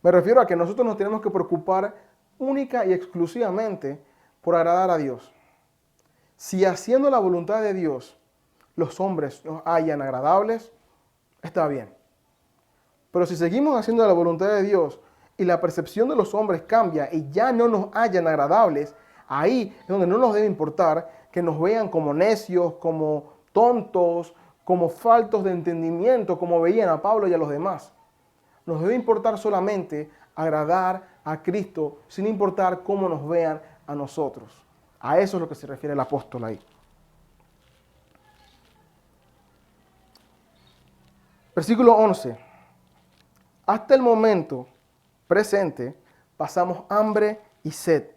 Me refiero a que nosotros nos tenemos que preocupar única y exclusivamente por agradar a Dios. Si haciendo la voluntad de Dios los hombres nos hallan agradables, está bien. Pero si seguimos haciendo la voluntad de Dios y la percepción de los hombres cambia y ya no nos hallan agradables, ahí es donde no nos debe importar que nos vean como necios, como tontos, como faltos de entendimiento, como veían a Pablo y a los demás. Nos debe importar solamente agradar a Cristo, sin importar cómo nos vean a nosotros. A eso es lo que se refiere el apóstol ahí. Versículo 11. Hasta el momento presente pasamos hambre y sed,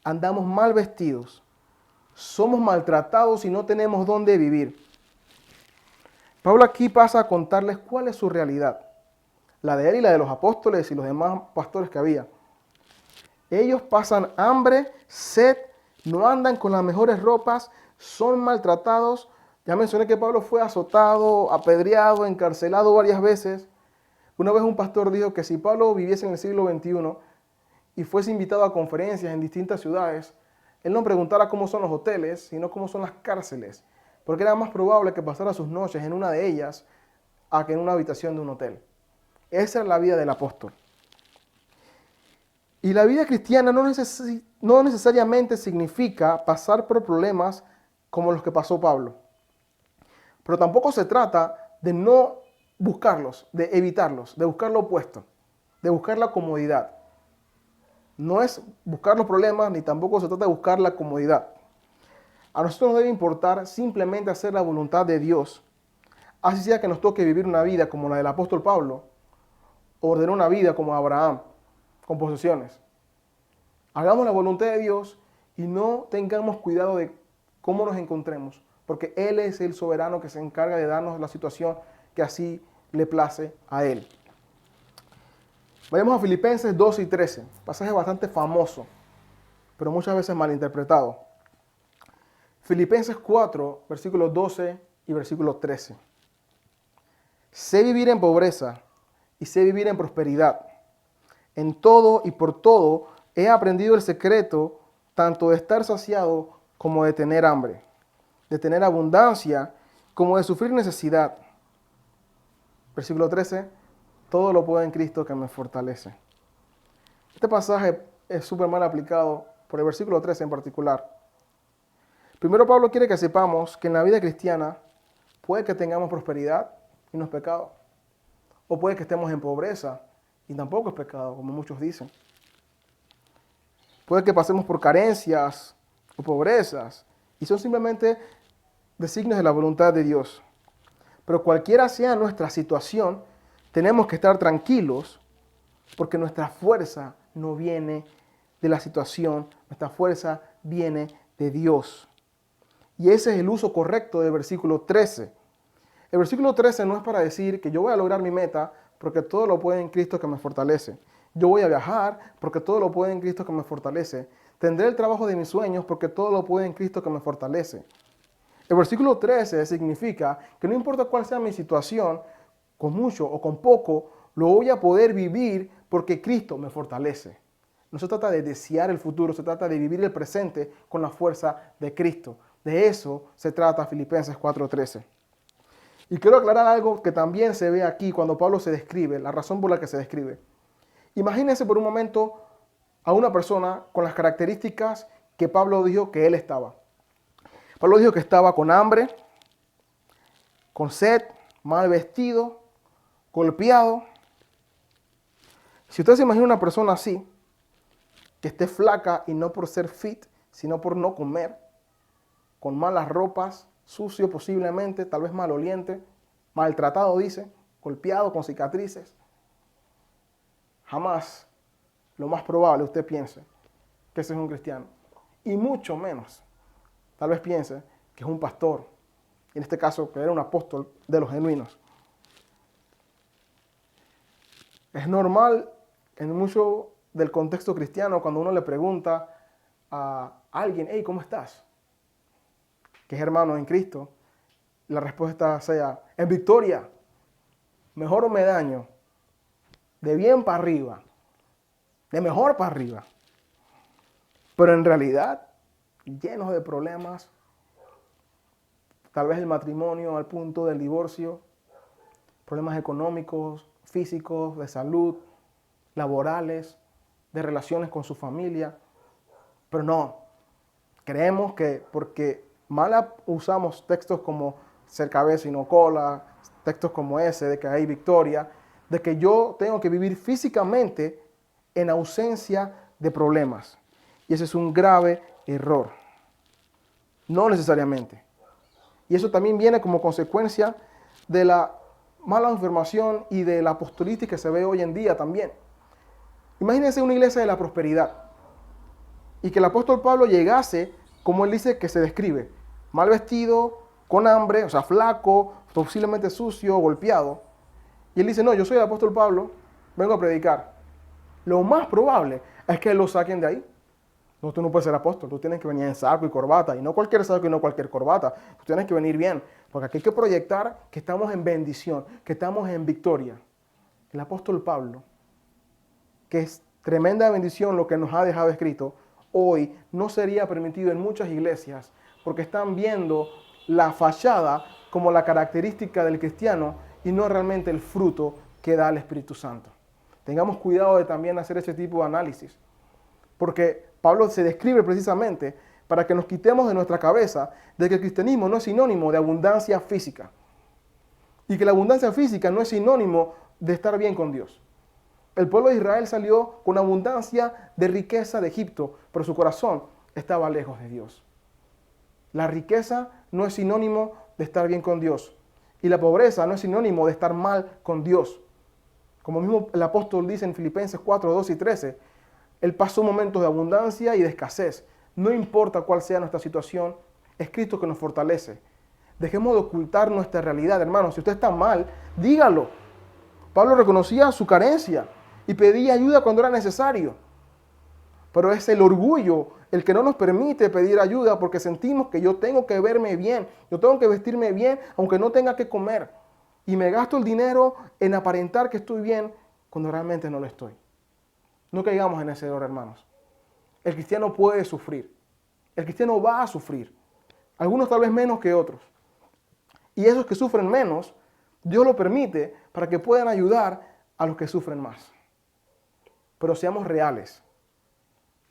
andamos mal vestidos, somos maltratados y no tenemos dónde vivir. Pablo aquí pasa a contarles cuál es su realidad, la de él y la de los apóstoles y los demás pastores que había. Ellos pasan hambre, sed, no andan con las mejores ropas, son maltratados. Ya mencioné que Pablo fue azotado, apedreado, encarcelado varias veces. Una vez un pastor dijo que si Pablo viviese en el siglo XXI y fuese invitado a conferencias en distintas ciudades, él no preguntara cómo son los hoteles, sino cómo son las cárceles, porque era más probable que pasara sus noches en una de ellas a que en una habitación de un hotel. Esa es la vida del apóstol. Y la vida cristiana no necesariamente significa pasar por problemas como los que pasó Pablo. Pero tampoco se trata de no buscarlos, de evitarlos, de buscar lo opuesto, de buscar la comodidad. No es buscar los problemas, ni tampoco se trata de buscar la comodidad. A nosotros nos debe importar simplemente hacer la voluntad de Dios, así sea que nos toque vivir una vida como la del apóstol Pablo, o ordenar una vida como Abraham, con posesiones. Hagamos la voluntad de Dios y no tengamos cuidado de cómo nos encontremos, porque Él es el soberano que se encarga de darnos la situación que así le place a Él. Vayamos a Filipenses 12 y 13, pasaje bastante famoso, pero muchas veces malinterpretado. Filipenses 4, versículos 12 y versículo 13. Sé vivir en pobreza y sé vivir en prosperidad. En todo y por todo he aprendido el secreto tanto de estar saciado como de tener hambre, de tener abundancia como de sufrir necesidad. Versículo 13, todo lo puedo en Cristo que me fortalece. Este pasaje es súper mal aplicado por el versículo 13 en particular. Primero Pablo quiere que sepamos que en la vida cristiana puede que tengamos prosperidad y no es pecado. O puede que estemos en pobreza y tampoco es pecado, como muchos dicen. Puede que pasemos por carencias o pobrezas y son simplemente designios de la voluntad de Dios. Pero cualquiera sea nuestra situación, tenemos que estar tranquilos porque nuestra fuerza no viene de la situación, nuestra fuerza viene de Dios. Y ese es el uso correcto del versículo 13. El versículo 13 no es para decir que yo voy a lograr mi meta porque todo lo puede en Cristo que me fortalece. Yo voy a viajar porque todo lo puede en Cristo que me fortalece. Tendré el trabajo de mis sueños porque todo lo puede en Cristo que me fortalece. El versículo 13 significa que no importa cuál sea mi situación, con mucho o con poco, lo voy a poder vivir porque Cristo me fortalece. No se trata de desear el futuro, se trata de vivir el presente con la fuerza de Cristo. De eso se trata Filipenses 4:13. Y quiero aclarar algo que también se ve aquí cuando Pablo se describe, la razón por la que se describe. Imagínense por un momento a una persona con las características que Pablo dijo que él estaba. Pablo dijo que estaba con hambre, con sed, mal vestido, golpeado. Si usted se imagina una persona así, que esté flaca y no por ser fit, sino por no comer, con malas ropas, sucio posiblemente, tal vez maloliente, maltratado dice, golpeado con cicatrices, jamás, lo más probable, usted piense que ese es un cristiano. Y mucho menos, tal vez piense que es un pastor, en este caso que era un apóstol de los genuinos. Es normal en mucho del contexto cristiano cuando uno le pregunta a alguien, hey, ¿cómo estás? que es hermano en Cristo, la respuesta sea en victoria, mejor me daño, de bien para arriba, de mejor para arriba. Pero en realidad, llenos de problemas, tal vez el matrimonio al punto del divorcio, problemas económicos, físicos, de salud, laborales, de relaciones con su familia. Pero no, creemos que porque mal usamos textos como ser cabeza y no cola, textos como ese, de que hay victoria, de que yo tengo que vivir físicamente en ausencia de problemas. Y ese es un grave error. No necesariamente. Y eso también viene como consecuencia de la mala información y de la apostolitis que se ve hoy en día también. Imagínense una iglesia de la prosperidad y que el apóstol Pablo llegase, como él dice que se describe, mal vestido, con hambre, o sea, flaco, posiblemente sucio, golpeado. Y él dice, no, yo soy el apóstol Pablo, vengo a predicar. Lo más probable es que lo saquen de ahí. No, tú no puedes ser apóstol, tú tienes que venir en saco y corbata, y no cualquier saco y no cualquier corbata, tú tienes que venir bien, porque aquí hay que proyectar que estamos en bendición, que estamos en victoria. El apóstol Pablo, que es tremenda bendición lo que nos ha dejado escrito, hoy no sería permitido en muchas iglesias, porque están viendo la fachada como la característica del cristiano y no realmente el fruto que da el Espíritu Santo. Tengamos cuidado de también hacer ese tipo de análisis, porque Pablo se describe precisamente para que nos quitemos de nuestra cabeza de que el cristianismo no es sinónimo de abundancia física y que la abundancia física no es sinónimo de estar bien con Dios. El pueblo de Israel salió con abundancia de riqueza de Egipto, pero su corazón estaba lejos de Dios. La riqueza no es sinónimo de estar bien con Dios y la pobreza no es sinónimo de estar mal con Dios. Como mismo el apóstol dice en Filipenses 4, 2 y 13, él pasó momentos de abundancia y de escasez. No importa cuál sea nuestra situación, es Cristo que nos fortalece. Dejemos de ocultar nuestra realidad, hermanos. Si usted está mal, dígalo. Pablo reconocía su carencia y pedía ayuda cuando era necesario. Pero es el orgullo el que no nos permite pedir ayuda porque sentimos que yo tengo que verme bien, yo tengo que vestirme bien aunque no tenga que comer. Y me gasto el dinero en aparentar que estoy bien cuando realmente no lo estoy. No caigamos en ese error, hermanos. El cristiano puede sufrir. El cristiano va a sufrir. Algunos tal vez menos que otros. Y esos que sufren menos, Dios lo permite para que puedan ayudar a los que sufren más. Pero seamos reales.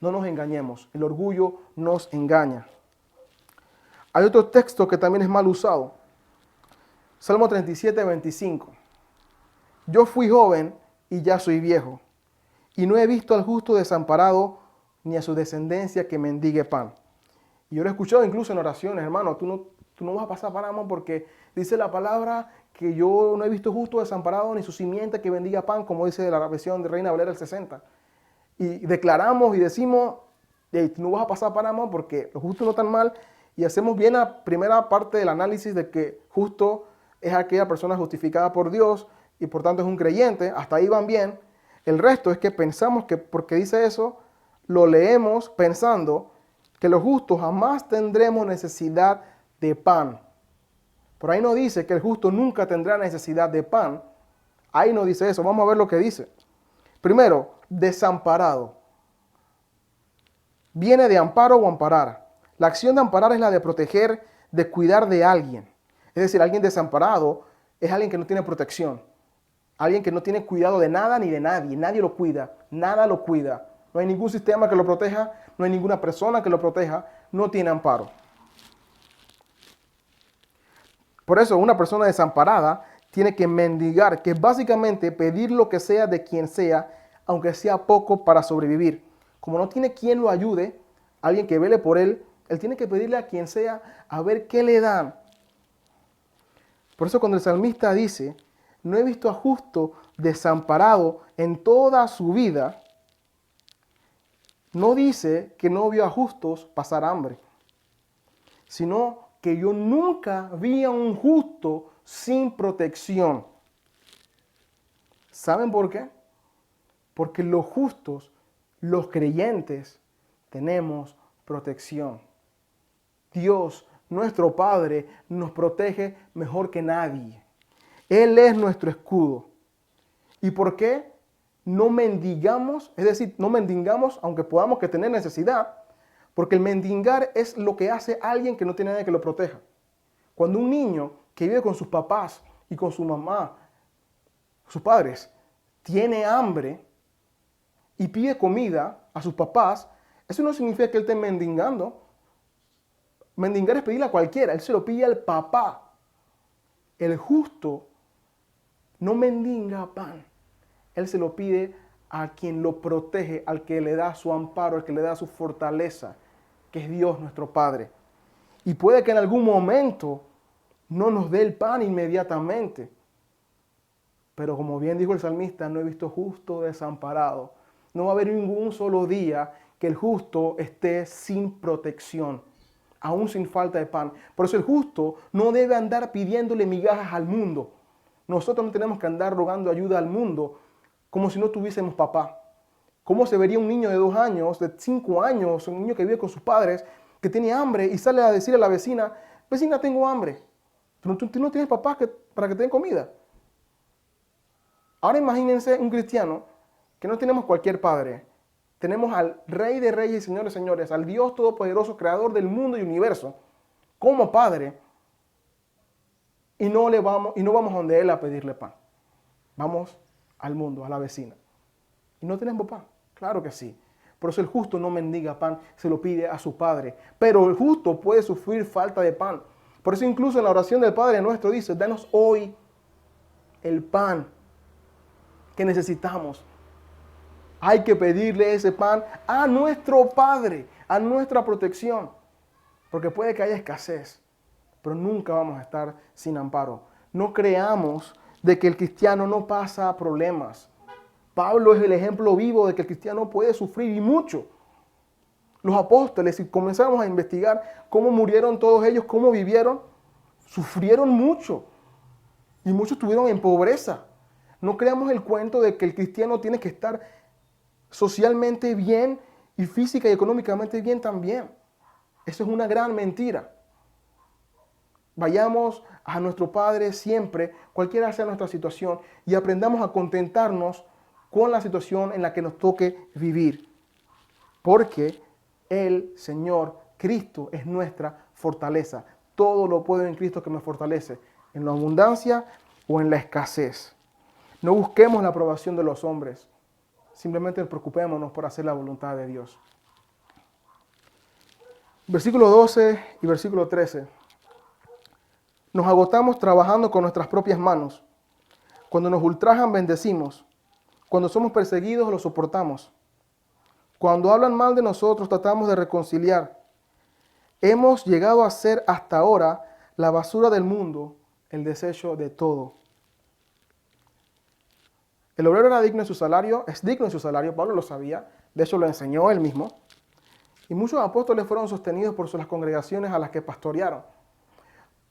No nos engañemos. El orgullo nos engaña. Hay otro texto que también es mal usado. Salmo 37, 25. Yo fui joven y ya soy viejo, y no he visto al justo desamparado ni a su descendencia que mendigue pan. Y yo lo he escuchado incluso en oraciones, hermano, tú no vas a pasar Panamá porque dice la palabra que yo no he visto justo desamparado ni su simiente que bendiga pan, como dice la versión de Reina Valera del 60. Y declaramos y decimos, hey, tú no vas a pasar Panamá porque los justos no están mal, y hacemos bien la primera parte del análisis de que justo es aquella persona justificada por Dios y por tanto es un creyente, hasta ahí van bien. El resto es que pensamos que porque dice eso, lo leemos pensando que los justos jamás tendremos necesidad de pan. Por ahí no dice que el justo nunca tendrá necesidad de pan. Ahí no dice eso. Vamos a ver lo que dice. Primero, desamparado. Viene de amparo o amparar. La acción de amparar es la de proteger, de cuidar de alguien. Es decir, alguien desamparado es alguien que no tiene protección. Alguien que no tiene cuidado de nada ni de nadie. Nadie lo cuida. Nada lo cuida. No hay ningún sistema que lo proteja. No hay ninguna persona que lo proteja. No tiene amparo. Por eso una persona desamparada tiene que mendigar, que es básicamente pedir lo que sea de quien sea, aunque sea poco para sobrevivir. Como no tiene quien lo ayude, alguien que vele por él, él tiene que pedirle a quien sea a ver qué le dan. Por eso cuando el salmista dice, no he visto a justo desamparado en toda su vida, no dice que no vio a justos pasar hambre, sino que yo nunca vi a un justo sin protección. ¿Saben por qué? Porque los justos, los creyentes, tenemos protección. Dios nuestro Padre, nos protege mejor que nadie. Él es nuestro escudo. ¿Y por qué no mendigamos? Es decir, no mendigamos aunque podamos que tener necesidad, porque el mendigar es lo que hace alguien que no tiene nadie que lo proteja. Cuando un niño que vive con sus papás y con su mamá, sus padres, tiene hambre y pide comida a sus papás, eso no significa que él esté mendigando. Mendigar es pedirle a cualquiera, él se lo pide al papá. El justo no mendiga pan, él se lo pide a quien lo protege, al que le da su amparo, al que le da su fortaleza, que es Dios nuestro Padre. Y puede que en algún momento no nos dé el pan inmediatamente. Pero como bien dijo el salmista, no he visto justo desamparado. No va a haber ningún solo día que el justo esté sin protección, aún sin falta de pan. Por eso el justo no debe andar pidiéndole migajas al mundo. Nosotros no tenemos que andar rogando ayuda al mundo como si no tuviésemos papá. ¿Cómo se vería un niño de 2 años, de 5 años, un niño que vive con sus padres, que tiene hambre y sale a decirle a la vecina, vecina, tengo hambre? Tú no tienes papá para que te den comida. Ahora imagínense un cristiano que no tenemos cualquier padre. Tenemos al Rey de Reyes y Señores de Señores, al Dios Todopoderoso, Creador del mundo y universo, como Padre, y no vamos a donde Él a pedirle pan. Vamos al mundo, a la vecina. ¿Y no tenemos papá? Claro que sí. Por eso el justo no mendiga pan, se lo pide a su Padre. Pero el justo puede sufrir falta de pan. Por eso incluso en la oración del Padre nuestro dice, danos hoy el pan que necesitamos. Hay que pedirle ese pan a nuestro Padre, a nuestra protección. Porque puede que haya escasez, pero nunca vamos a estar sin amparo. No creamos de que el cristiano no pasa problemas. Pablo es el ejemplo vivo de que el cristiano puede sufrir y mucho. Los apóstoles, si comenzamos a investigar cómo murieron todos ellos, cómo vivieron, sufrieron mucho. Y muchos estuvieron en pobreza. No creamos el cuento de que el cristiano tiene que estar socialmente bien y física y económicamente bien también. Eso es una gran mentira. Vayamos a nuestro Padre siempre, cualquiera sea nuestra situación, y aprendamos a contentarnos con la situación en la que nos toque vivir. Porque el Señor, Cristo, es nuestra fortaleza. Todo lo puedo en Cristo que me fortalece, en la abundancia o en la escasez. No busquemos la aprobación de los hombres. Simplemente preocupémonos por hacer la voluntad de Dios. Versículo 12 y versículo 13. Nos agotamos trabajando con nuestras propias manos. Cuando nos ultrajan, bendecimos. Cuando somos perseguidos, lo soportamos. Cuando hablan mal de nosotros, tratamos de reconciliar. Hemos llegado a ser hasta ahora la basura del mundo, el desecho de todo. El obrero era digno de su salario, es digno de su salario, Pablo lo sabía, de hecho lo enseñó él mismo. Y muchos apóstoles fueron sostenidos por las congregaciones a las que pastorearon.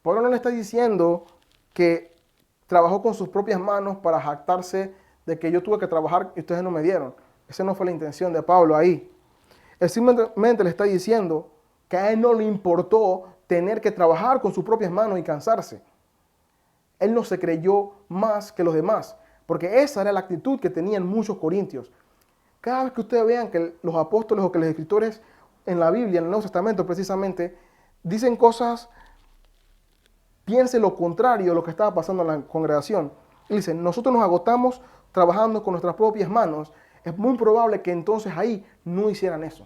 Pablo no le está diciendo que trabajó con sus propias manos para jactarse de que yo tuve que trabajar y ustedes no me dieron. Esa no fue la intención de Pablo ahí. Él simplemente le está diciendo que a él no le importó tener que trabajar con sus propias manos y cansarse. Él no se creyó más que los demás, porque esa era la actitud que tenían muchos corintios. Cada vez que ustedes vean que los apóstoles o que los escritores en la Biblia, en el Nuevo Testamento precisamente, dicen cosas, piense lo contrario de lo que estaba pasando en la congregación. Y dicen, nosotros nos agotamos trabajando con nuestras propias manos. Es muy probable que entonces ahí no hicieran eso.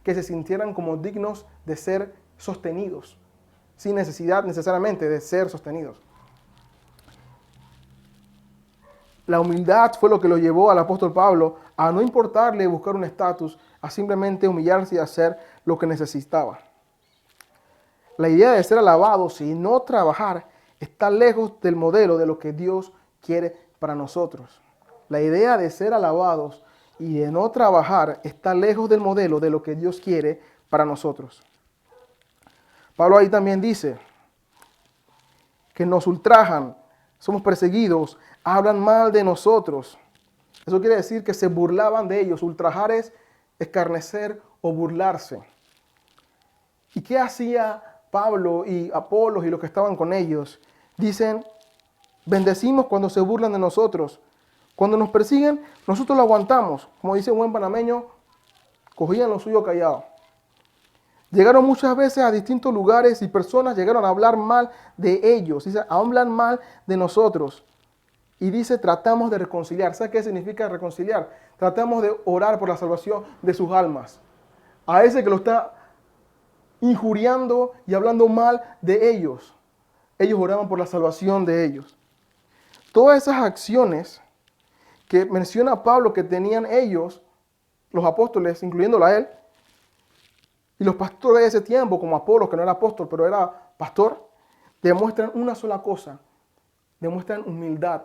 Que se sintieran como dignos de ser sostenidos, sin necesidad necesariamente de ser sostenidos. La humildad fue lo que lo llevó al apóstol Pablo a no importarle buscar un estatus, a simplemente humillarse y hacer lo que necesitaba. La idea de ser alabados y no trabajar está lejos del modelo de lo que Dios quiere para nosotros. La idea de ser alabados y de no trabajar está lejos del modelo de lo que Dios quiere para nosotros. Pablo ahí también dice que nos ultrajan, somos perseguidos, hablan mal de nosotros. Eso quiere decir que se burlaban de ellos. Ultrajar es escarnecer o burlarse. ¿Y qué hacía Pablo y Apolos y los que estaban con ellos, dicen, bendecimos cuando se burlan de nosotros. Cuando nos persiguen, nosotros lo aguantamos. Como dice un buen panameño, cogían lo suyo callado. Llegaron muchas veces a distintos lugares y personas llegaron a hablar mal de ellos, dice, a hablar mal de nosotros. Y dice, tratamos de reconciliar. ¿Sabe qué significa reconciliar? Tratamos de orar por la salvación de sus almas. A ese que lo está injuriando y hablando mal de ellos. Ellos oraban por la salvación de ellos. Todas esas acciones que menciona Pablo que tenían ellos, los apóstoles, incluyéndolo a él, y los pastores de ese tiempo, como Apolos, que no era apóstol, pero era pastor, demuestran una sola cosa, demuestran humildad.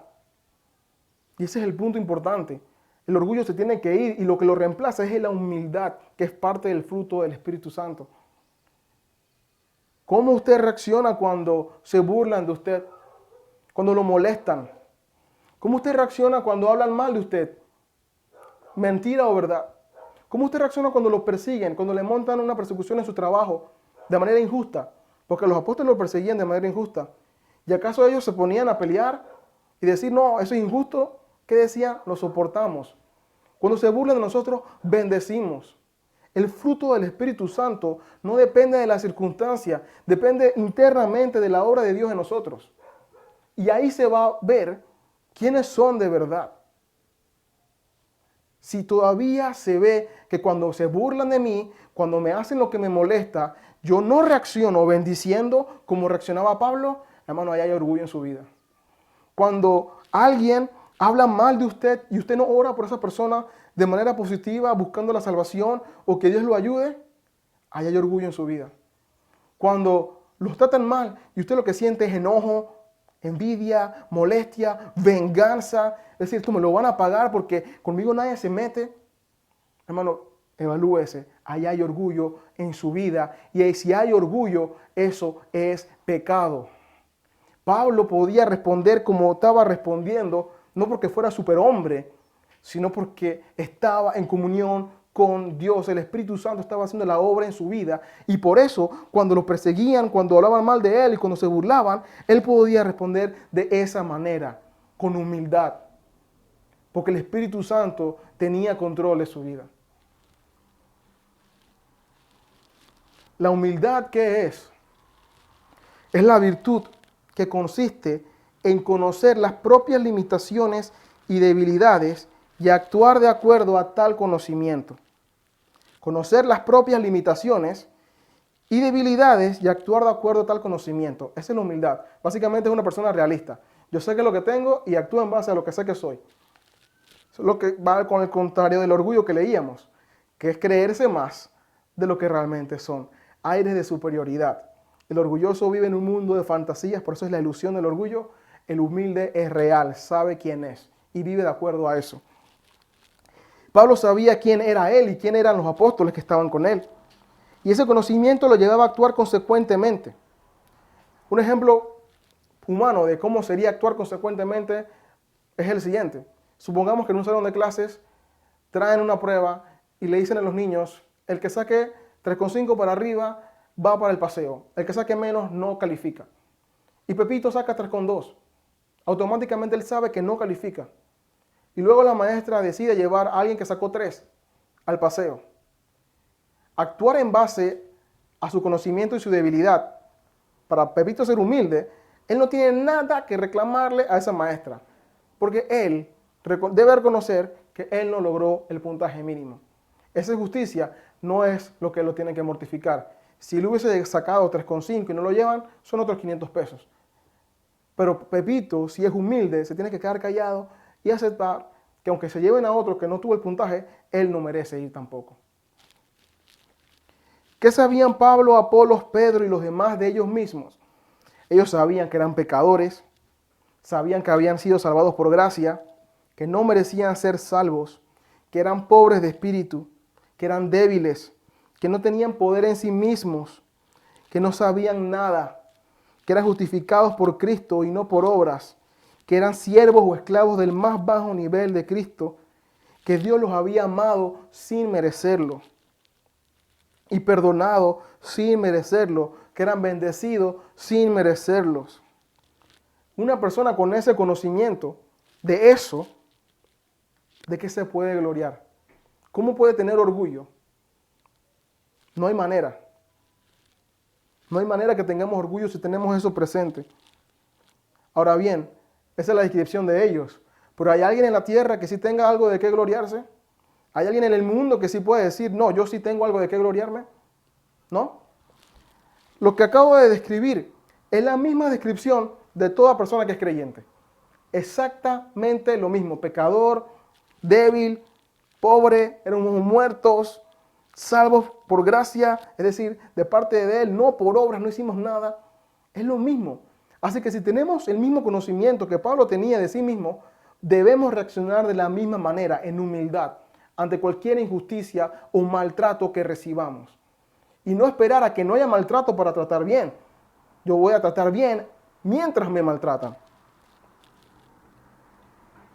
Y ese es el punto importante. El orgullo se tiene que ir y lo que lo reemplaza es la humildad, que es parte del fruto del Espíritu Santo. ¿Cómo usted reacciona cuando se burlan de usted? Cuando lo molestan. ¿Cómo usted reacciona cuando hablan mal de usted? ¿Mentira o verdad? ¿Cómo usted reacciona cuando lo persiguen, cuando le montan una persecución en su trabajo de manera injusta? Porque los apóstoles lo perseguían de manera injusta. ¿Y acaso ellos se ponían a pelear y decir, no, eso es injusto? ¿Qué decían? Lo soportamos. Cuando se burlan de nosotros, bendecimos. El fruto del Espíritu Santo no depende de la circunstancia, depende internamente de la obra de Dios en nosotros. Y ahí se va a ver quiénes son de verdad. Si todavía se ve que cuando se burlan de mí, cuando me hacen lo que me molesta, yo no reacciono bendiciendo como reaccionaba Pablo, hermano, ahí hay orgullo en su vida. Cuando alguien habla mal de usted y usted no ora por esa persona de manera positiva, buscando la salvación o que Dios lo ayude, ahí hay orgullo en su vida. Cuando los tratan mal y usted lo que siente es enojo, envidia, molestia, venganza, es decir, esto me lo van a pagar porque conmigo nadie se mete, hermano, evalúese, ahí hay orgullo en su vida y si hay orgullo, eso es pecado. Pablo podía responder como estaba respondiendo, no porque fuera superhombre, sino porque estaba en comunión con Dios. El Espíritu Santo estaba haciendo la obra en su vida. Y por eso, cuando lo perseguían, cuando hablaban mal de él y cuando se burlaban, él podía responder de esa manera, con humildad. Porque el Espíritu Santo tenía control de su vida. La humildad, ¿qué es? Es la virtud que consiste en conocer las propias limitaciones y debilidades y actuar de acuerdo a tal conocimiento. Conocer las propias limitaciones y debilidades y actuar de acuerdo a tal conocimiento. Esa es la humildad. Básicamente es una persona realista. Yo sé que es lo que tengo y actúo en base a lo que sé que soy. Eso es lo que va con el contrario del orgullo que leíamos, que es creerse más de lo que realmente son. Aires de superioridad. El orgulloso vive en un mundo de fantasías, por eso es la ilusión del orgullo. El humilde es real, sabe quién es y vive de acuerdo a eso. Pablo sabía quién era él y quién eran los apóstoles que estaban con él. Y ese conocimiento lo llevaba a actuar consecuentemente. Un ejemplo humano de cómo sería actuar consecuentemente es el siguiente. Supongamos que en un salón de clases traen una prueba y le dicen a los niños, el que saque 3,5 para arriba va para el paseo. El que saque menos no califica. Y Pepito saca 3,2. Automáticamente él sabe que no califica. Y luego la maestra decide llevar a alguien que sacó 3 al paseo. Actuar en base a su conocimiento y su debilidad. Para Pepito ser humilde, él no tiene nada que reclamarle a esa maestra. Porque él debe reconocer que él no logró el puntaje mínimo. Esa justicia no es lo que lo tiene que mortificar. Si él hubiese sacado 3,5 y no lo llevan, son otros 500 pesos. Pero Pepito, si es humilde, se tiene que quedar callado y aceptar que aunque se lleven a otro que no tuvo el puntaje, él no merece ir tampoco. ¿Qué sabían Pablo, Apolos, Pedro y los demás de ellos mismos? Ellos sabían que eran pecadores, sabían que habían sido salvados por gracia, que no merecían ser salvos, que eran pobres de espíritu, que eran débiles, que no tenían poder en sí mismos, que no sabían nada, que eran justificados por Cristo y no por obras, que eran siervos o esclavos del más bajo nivel de Cristo, que Dios los había amado sin merecerlo. y perdonados sin merecerlo, que eran bendecidos sin merecerlos. Una persona con ese conocimiento de eso, ¿de qué se puede gloriar? ¿Cómo puede tener orgullo? No hay manera. No hay manera que tengamos orgullo si tenemos eso presente. Ahora bien, esa es la descripción de ellos. Pero ¿hay alguien en la tierra que sí tenga algo de qué gloriarse? ¿Hay alguien en el mundo que sí puede decir, no, yo sí tengo algo de qué gloriarme? ¿No? Lo que acabo de describir es la misma descripción de toda persona que es creyente. Exactamente lo mismo. Pecador, débil, pobre, éramos muertos, salvos por gracia, es decir, de parte de Él, no por obras, no hicimos nada. Es lo mismo. Así que si tenemos el mismo conocimiento que Pablo tenía de sí mismo, debemos reaccionar de la misma manera, en humildad, ante cualquier injusticia o maltrato que recibamos. Y no esperar a que no haya maltrato para tratar bien. Yo voy a tratar bien mientras me maltratan.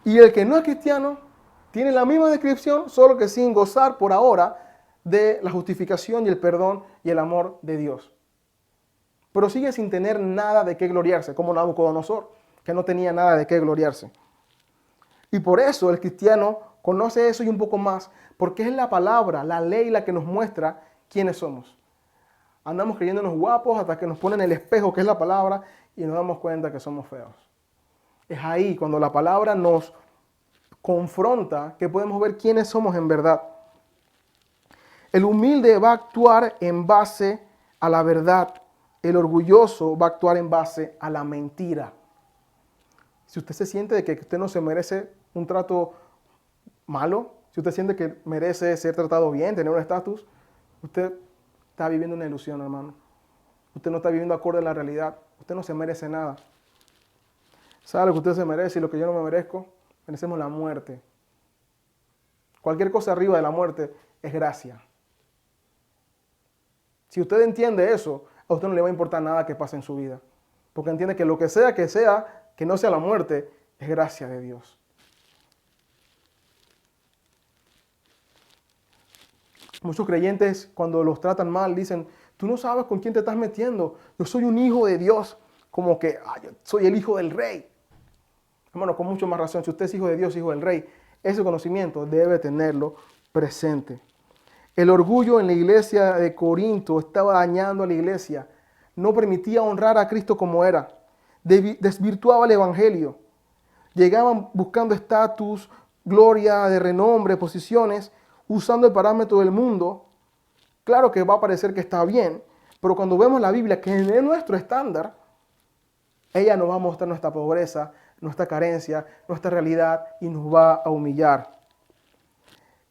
Y el que no es cristiano tiene la misma descripción, solo que sin gozar por ahora de la justificación y el perdón y el amor de Dios. Pero sigue sin tener nada de qué gloriarse, como Nabucodonosor, que no tenía nada de qué gloriarse. Y por eso el cristiano conoce eso y un poco más, porque es la palabra, la ley, la que nos muestra quiénes somos. Andamos creyéndonos guapos hasta que nos ponen el espejo, que es la palabra, y nos damos cuenta que somos feos. Es ahí cuando la palabra nos confronta que podemos ver quiénes somos en verdad. El humilde va a actuar en base a la verdad. El orgulloso va a actuar en base a la mentira. Si usted se siente de que usted no se merece un trato malo, si usted siente que merece ser tratado bien, tener un estatus, usted está viviendo una ilusión, hermano. Usted no está viviendo acorde a la realidad. Usted no se merece nada. ¿Sabe lo que usted se merece y lo que yo no me merezco? Merecemos la muerte. Cualquier cosa arriba de la muerte es gracia. Si usted entiende eso, a usted no le va a importar nada que pase en su vida. Porque entiende que lo que sea, que no sea la muerte, es gracia de Dios. Muchos creyentes, cuando los tratan mal, dicen, tú no sabes con quién te estás metiendo. Yo soy un hijo de Dios, como que yo soy el hijo del rey. Hermano, con mucho más razón, si usted es hijo de Dios, hijo del rey, ese conocimiento debe tenerlo presente. El orgullo en la iglesia de Corinto estaba dañando a la iglesia. No permitía honrar a Cristo como era. Desvirtuaba el evangelio. Llegaban buscando estatus, gloria, de renombre, posiciones, usando el parámetro del mundo. Claro que va a parecer que está bien, pero cuando vemos la Biblia, que es nuestro estándar, ella nos va a mostrar nuestra pobreza, nuestra carencia, nuestra realidad y nos va a humillar.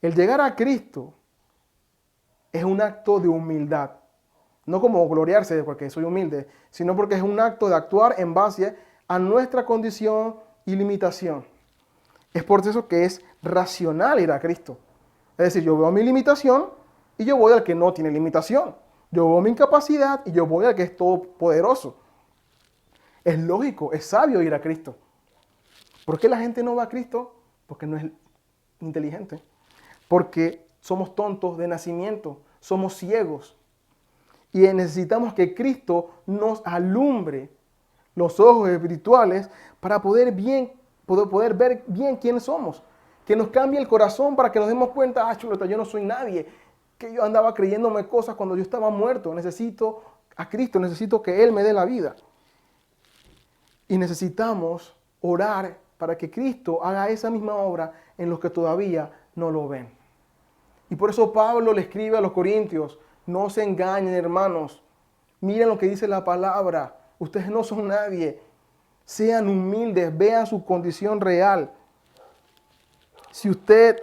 El llegar a Cristo es un acto de humildad. No como gloriarse de porque soy humilde, sino porque es un acto de actuar en base a nuestra condición y limitación. Es por eso que es racional ir a Cristo. Es decir, yo veo mi limitación y yo voy al que no tiene limitación. Yo veo mi incapacidad y yo voy al que es todopoderoso. Es lógico, es sabio ir a Cristo. ¿Por qué la gente no va a Cristo? Porque no es inteligente. Porque somos tontos de nacimiento, somos ciegos. Y necesitamos que Cristo nos alumbre los ojos espirituales para poder ver bien quiénes somos. Que nos cambie el corazón para que nos demos cuenta, chuleta, yo no soy nadie. Que yo andaba creyéndome cosas cuando yo estaba muerto. Necesito a Cristo, necesito que Él me dé la vida. Y necesitamos orar para que Cristo haga esa misma obra en los que todavía no lo ven. Y por eso Pablo le escribe a los corintios, no se engañen, hermanos. Miren lo que dice la palabra. Ustedes no son nadie. Sean humildes, vean su condición real. Si usted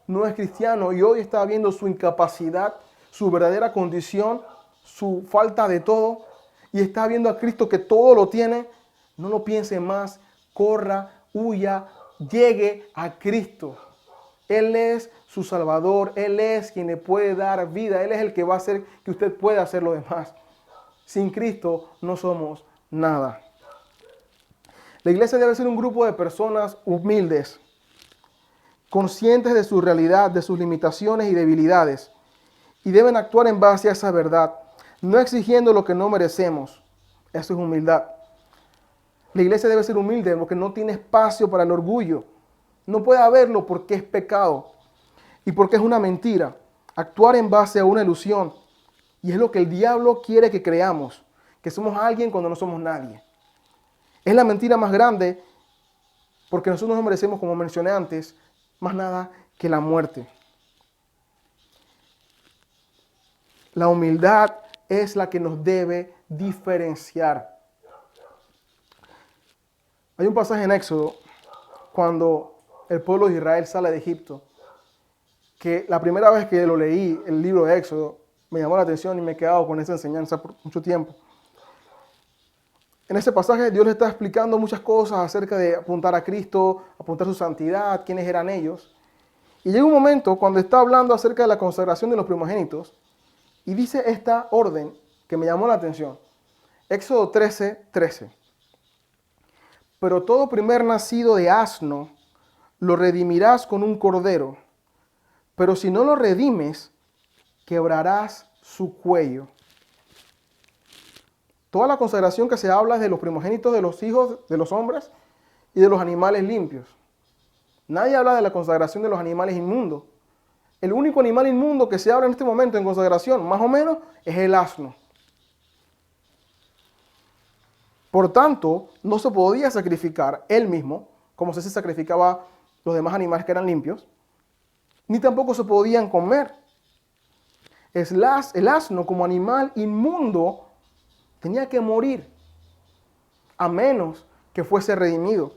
no es cristiano y hoy está viendo su incapacidad, su verdadera condición, su falta de todo, y está viendo a Cristo que todo lo tiene, no lo piense más, corra, huya, llegue a Cristo. Él es su Salvador, Él es quien le puede dar vida, Él es el que va a hacer que usted pueda hacer lo demás. Sin Cristo no somos nada. La iglesia debe ser un grupo de personas humildes, conscientes de su realidad, de sus limitaciones y debilidades, y deben actuar en base a esa verdad, no exigiendo lo que no merecemos. Eso es humildad. La iglesia debe ser humilde porque no tiene espacio para el orgullo. No puede haberlo porque es pecado y porque es una mentira. Actuar en base a una ilusión. Y es lo que el diablo quiere que creamos, que somos alguien cuando no somos nadie. Es la mentira más grande porque nosotros no merecemos, como mencioné antes, más nada que la muerte. La humildad es la que nos debe diferenciar. Hay un pasaje en Éxodo, cuando el pueblo de Israel sale de Egipto, que la primera vez que lo leí, el libro de Éxodo, me llamó la atención y me he quedado con esa enseñanza por mucho tiempo. En ese pasaje Dios le está explicando muchas cosas acerca de apuntar a Cristo, apuntar a su santidad, quiénes eran ellos. Y llega un momento cuando está hablando acerca de la consagración de los primogénitos y dice esta orden que me llamó la atención. Éxodo 13:13. Pero todo primer nacido de asno lo redimirás con un cordero, pero si no lo redimes, quebrarás su cuello. Toda la consagración que se habla es de los primogénitos de los hijos de los hombres y de los animales limpios. Nadie habla de la consagración de los animales inmundos. El único animal inmundo que se habla en este momento en consagración, más o menos, es el asno. Por tanto, no se podía sacrificar él mismo, como se sacrificaba los demás animales que eran limpios, ni tampoco se podían comer. El asno como animal inmundo tenía que morir, a menos que fuese redimido.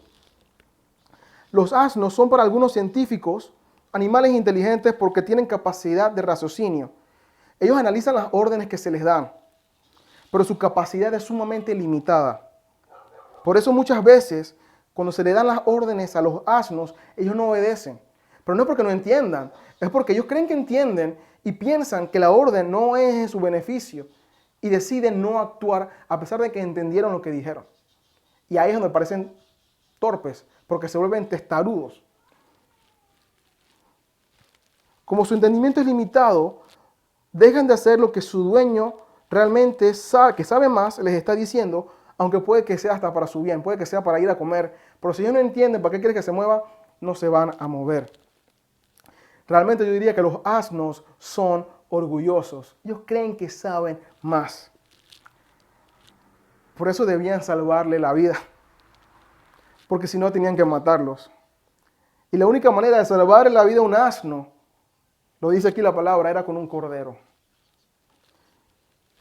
Los asnos son para algunos científicos animales inteligentes porque tienen capacidad de raciocinio. Ellos analizan las órdenes que se les dan, pero su capacidad es sumamente limitada. Por eso muchas veces, cuando se le dan las órdenes a los asnos, ellos no obedecen. Pero no es porque no entiendan, es porque ellos creen que entienden y piensan que la orden no es en su beneficio y deciden no actuar a pesar de que entendieron lo que dijeron. Y ahí es donde parecen torpes, porque se vuelven testarudos. Como su entendimiento es limitado, dejan de hacer lo que su dueño realmente sabe, que sabe más, les está diciendo, aunque puede que sea hasta para su bien, puede que sea para ir a comer. Pero si ellos no entienden para qué quiere que se mueva, no se van a mover. Realmente yo diría que los asnos son orgullosos. Ellos creen que saben más. Por eso debían salvarle la vida, porque si no tenían que matarlos. Y la única manera de salvarle la vida a un asno, lo dice aquí la palabra, era con un cordero.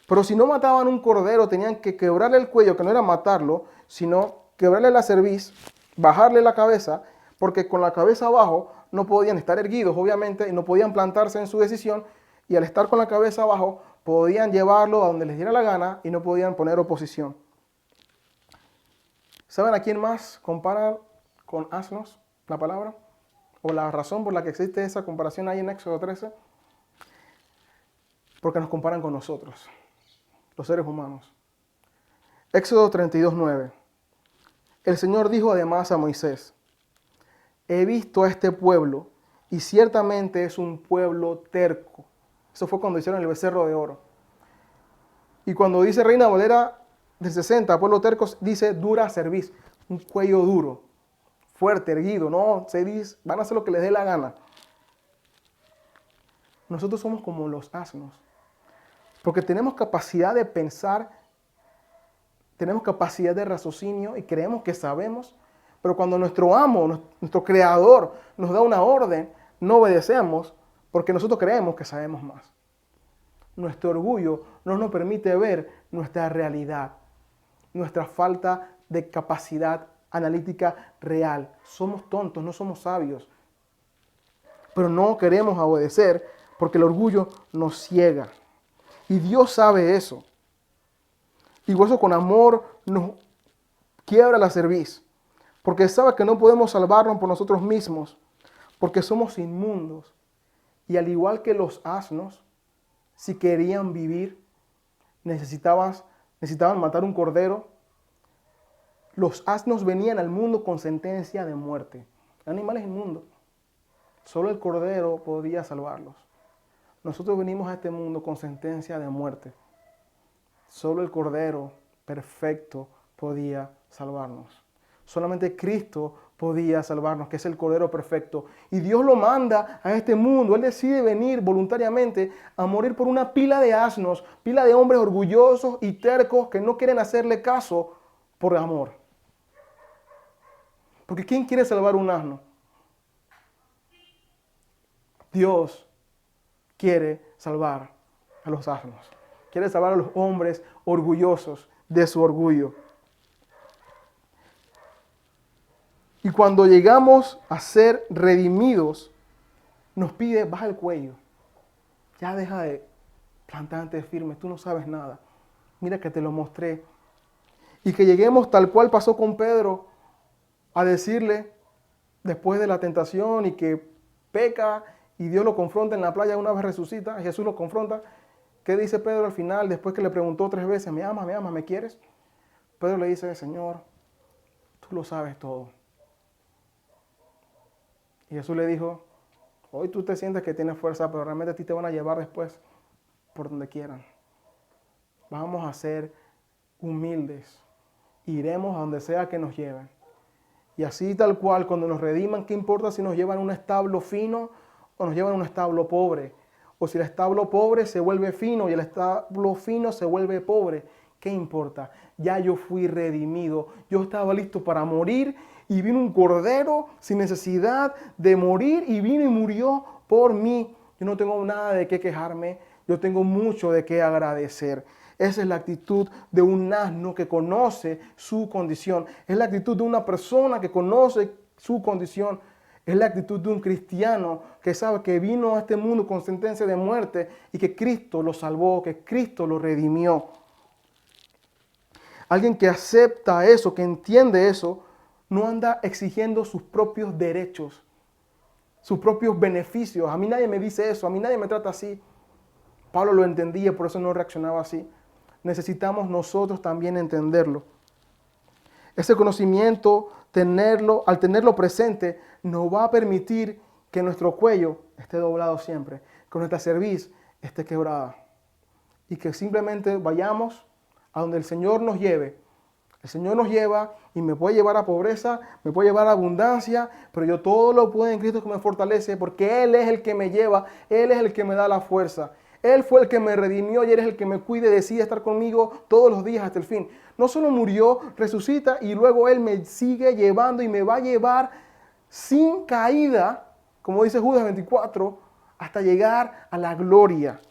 Pero si no mataban un cordero, tenían que quebrarle el cuello, que no era matarlo, sino quebrarle la cerviz, bajarle la cabeza, porque con la cabeza abajo no podían estar erguidos, obviamente, y no podían plantarse en su decisión, y al estar con la cabeza abajo, podían llevarlo a donde les diera la gana y no podían poner oposición. ¿Saben a quién más comparan con asnos la palabra? ¿O la razón por la que existe esa comparación ahí en Éxodo 13? Porque nos comparan con nosotros, los seres humanos. Éxodo 32:9. El Señor dijo además a Moisés: he visto a este pueblo y ciertamente es un pueblo terco. Eso fue cuando hicieron el becerro de oro. Y cuando dice Reina Valera del 60, pueblo terco, dice dura cerviz, un cuello duro, fuerte, erguido, no se dice, van a hacer lo que les dé la gana. Nosotros somos como los asnos, porque tenemos capacidad de pensar, tenemos capacidad de raciocinio y creemos que sabemos, pero cuando nuestro amo, nuestro creador nos da una orden, no obedecemos porque nosotros creemos que sabemos más. Nuestro orgullo no nos permite ver nuestra realidad, nuestra falta de capacidad analítica real. Somos tontos, no somos sabios, pero no queremos obedecer porque el orgullo nos ciega. Y Dios sabe eso. Y por eso con amor nos quiebra la cerviz, porque sabe que no podemos salvarnos por nosotros mismos, porque somos inmundos. Y al igual que los asnos, si querían vivir, necesitaban matar un cordero. Los asnos venían al mundo con sentencia de muerte. Animales inmundos. Solo el cordero podía salvarlos. Nosotros venimos a este mundo con sentencia de muerte. Solo el Cordero perfecto podía salvarnos. Solamente Cristo podía salvarnos, que es el Cordero perfecto. Y Dios lo manda a este mundo. Él decide venir voluntariamente a morir por una pila de asnos, pila de hombres orgullosos y tercos que no quieren hacerle caso por amor. Porque ¿quién quiere salvar un asno? Dios quiere salvar a los asnos. Quiere salvar a los hombres orgullosos de su orgullo. Y cuando llegamos a ser redimidos, nos pide, baja el cuello. Ya deja de plantarte firme, tú no sabes nada. Mira que te lo mostré. Y que lleguemos tal cual pasó con Pedro, a decirle, después de la tentación y que peca y Dios lo confronta en la playa, una vez resucita, Jesús lo confronta. ¿Qué dice Pedro al final, después que le preguntó 3 veces, me amas, me quieres? Pedro le dice, Señor, tú lo sabes todo. Y Jesús le dijo, hoy tú te sientes que tienes fuerza, pero realmente a ti te van a llevar después por donde quieran. Vamos a ser humildes. Iremos a donde sea que nos lleven. Y así tal cual, cuando nos rediman, ¿qué importa si nos llevan a un establo fino o nos llevan a un establo pobre? O si el establo pobre se vuelve fino y el establo fino se vuelve pobre. ¿Qué importa? Ya yo fui redimido. Yo estaba listo para morir y vino un cordero sin necesidad de morir y vino y murió por mí. Yo no tengo nada de qué quejarme. Yo tengo mucho de qué agradecer. Esa es la actitud de un asno que conoce su condición. Es la actitud de una persona que conoce su condición. Es la actitud de un cristiano que sabe que vino a este mundo con sentencia de muerte y que Cristo lo salvó, que Cristo lo redimió. Alguien que acepta eso, que entiende eso, no anda exigiendo sus propios derechos, sus propios beneficios. A mí nadie me dice eso, a mí nadie me trata así. Pablo lo entendía, por eso no reaccionaba así. Necesitamos nosotros también entenderlo. Ese conocimiento, al tenerlo presente, nos va a permitir que nuestro cuello esté doblado siempre, que nuestra cerviz esté quebrada y que simplemente vayamos a donde el Señor nos lleve. El Señor nos lleva y me puede llevar a pobreza, me puede llevar a abundancia, pero yo todo lo puedo en Cristo que me fortalece, porque Él es el que me lleva, Él es el que me da la fuerza. Él fue el que me redimió y Él es el que me cuida y decide estar conmigo todos los días hasta el fin. No solo murió, resucita y luego Él me sigue llevando y me va a llevar sin caída, como dice Judas 24, hasta llegar a la gloria.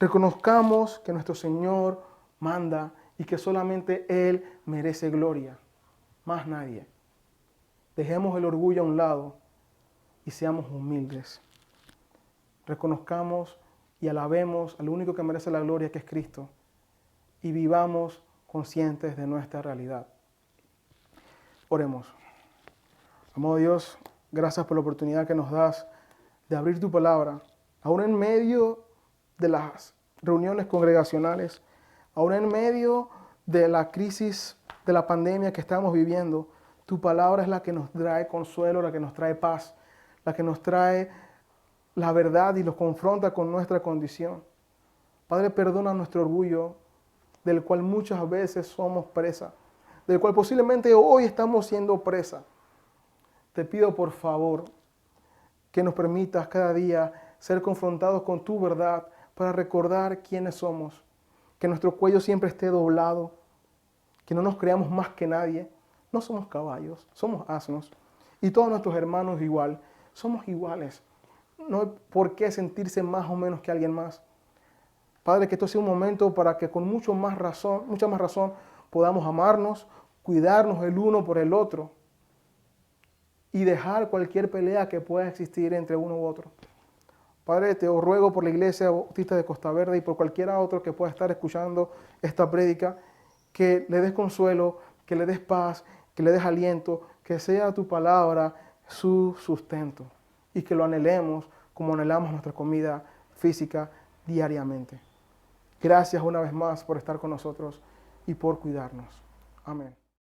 Reconozcamos que nuestro Señor manda y que solamente Él merece gloria, más nadie. Dejemos el orgullo a un lado y seamos humildes. Reconozcamos y alabemos al único que merece la gloria, que es Cristo, y vivamos conscientes de nuestra realidad. Oremos. Amado Dios, gracias por la oportunidad que nos das de abrir tu palabra, aún en medio de las reuniones congregacionales, aún en medio de la crisis de la pandemia que estamos viviendo. Tu palabra es la que nos trae consuelo, la que nos trae paz, la que nos trae la verdad y nos confronta con nuestra condición. Padre, perdona nuestro orgullo, del cual muchas veces somos presa, del cual posiblemente hoy estamos siendo presa. Te pido por favor que nos permitas cada día ser confrontados con tu verdad para recordar quiénes somos, que nuestro cuello siempre esté doblado, que no nos creamos más que nadie. No somos caballos, somos asnos. Y todos nuestros hermanos igual, somos iguales. No hay por qué sentirse más o menos que alguien más. Padre, que esto sea un momento para que con mucha más razón podamos amarnos, cuidarnos el uno por el otro y dejar cualquier pelea que pueda existir entre uno u otro. Padre, te ruego por la Iglesia Bautista de Costa Verde y por cualquiera otro que pueda estar escuchando esta prédica, que le des consuelo, que le des paz, que le des aliento, que sea tu palabra su sustento y que lo anhelemos como anhelamos nuestra comida física diariamente. Gracias una vez más por estar con nosotros y por cuidarnos. Amén.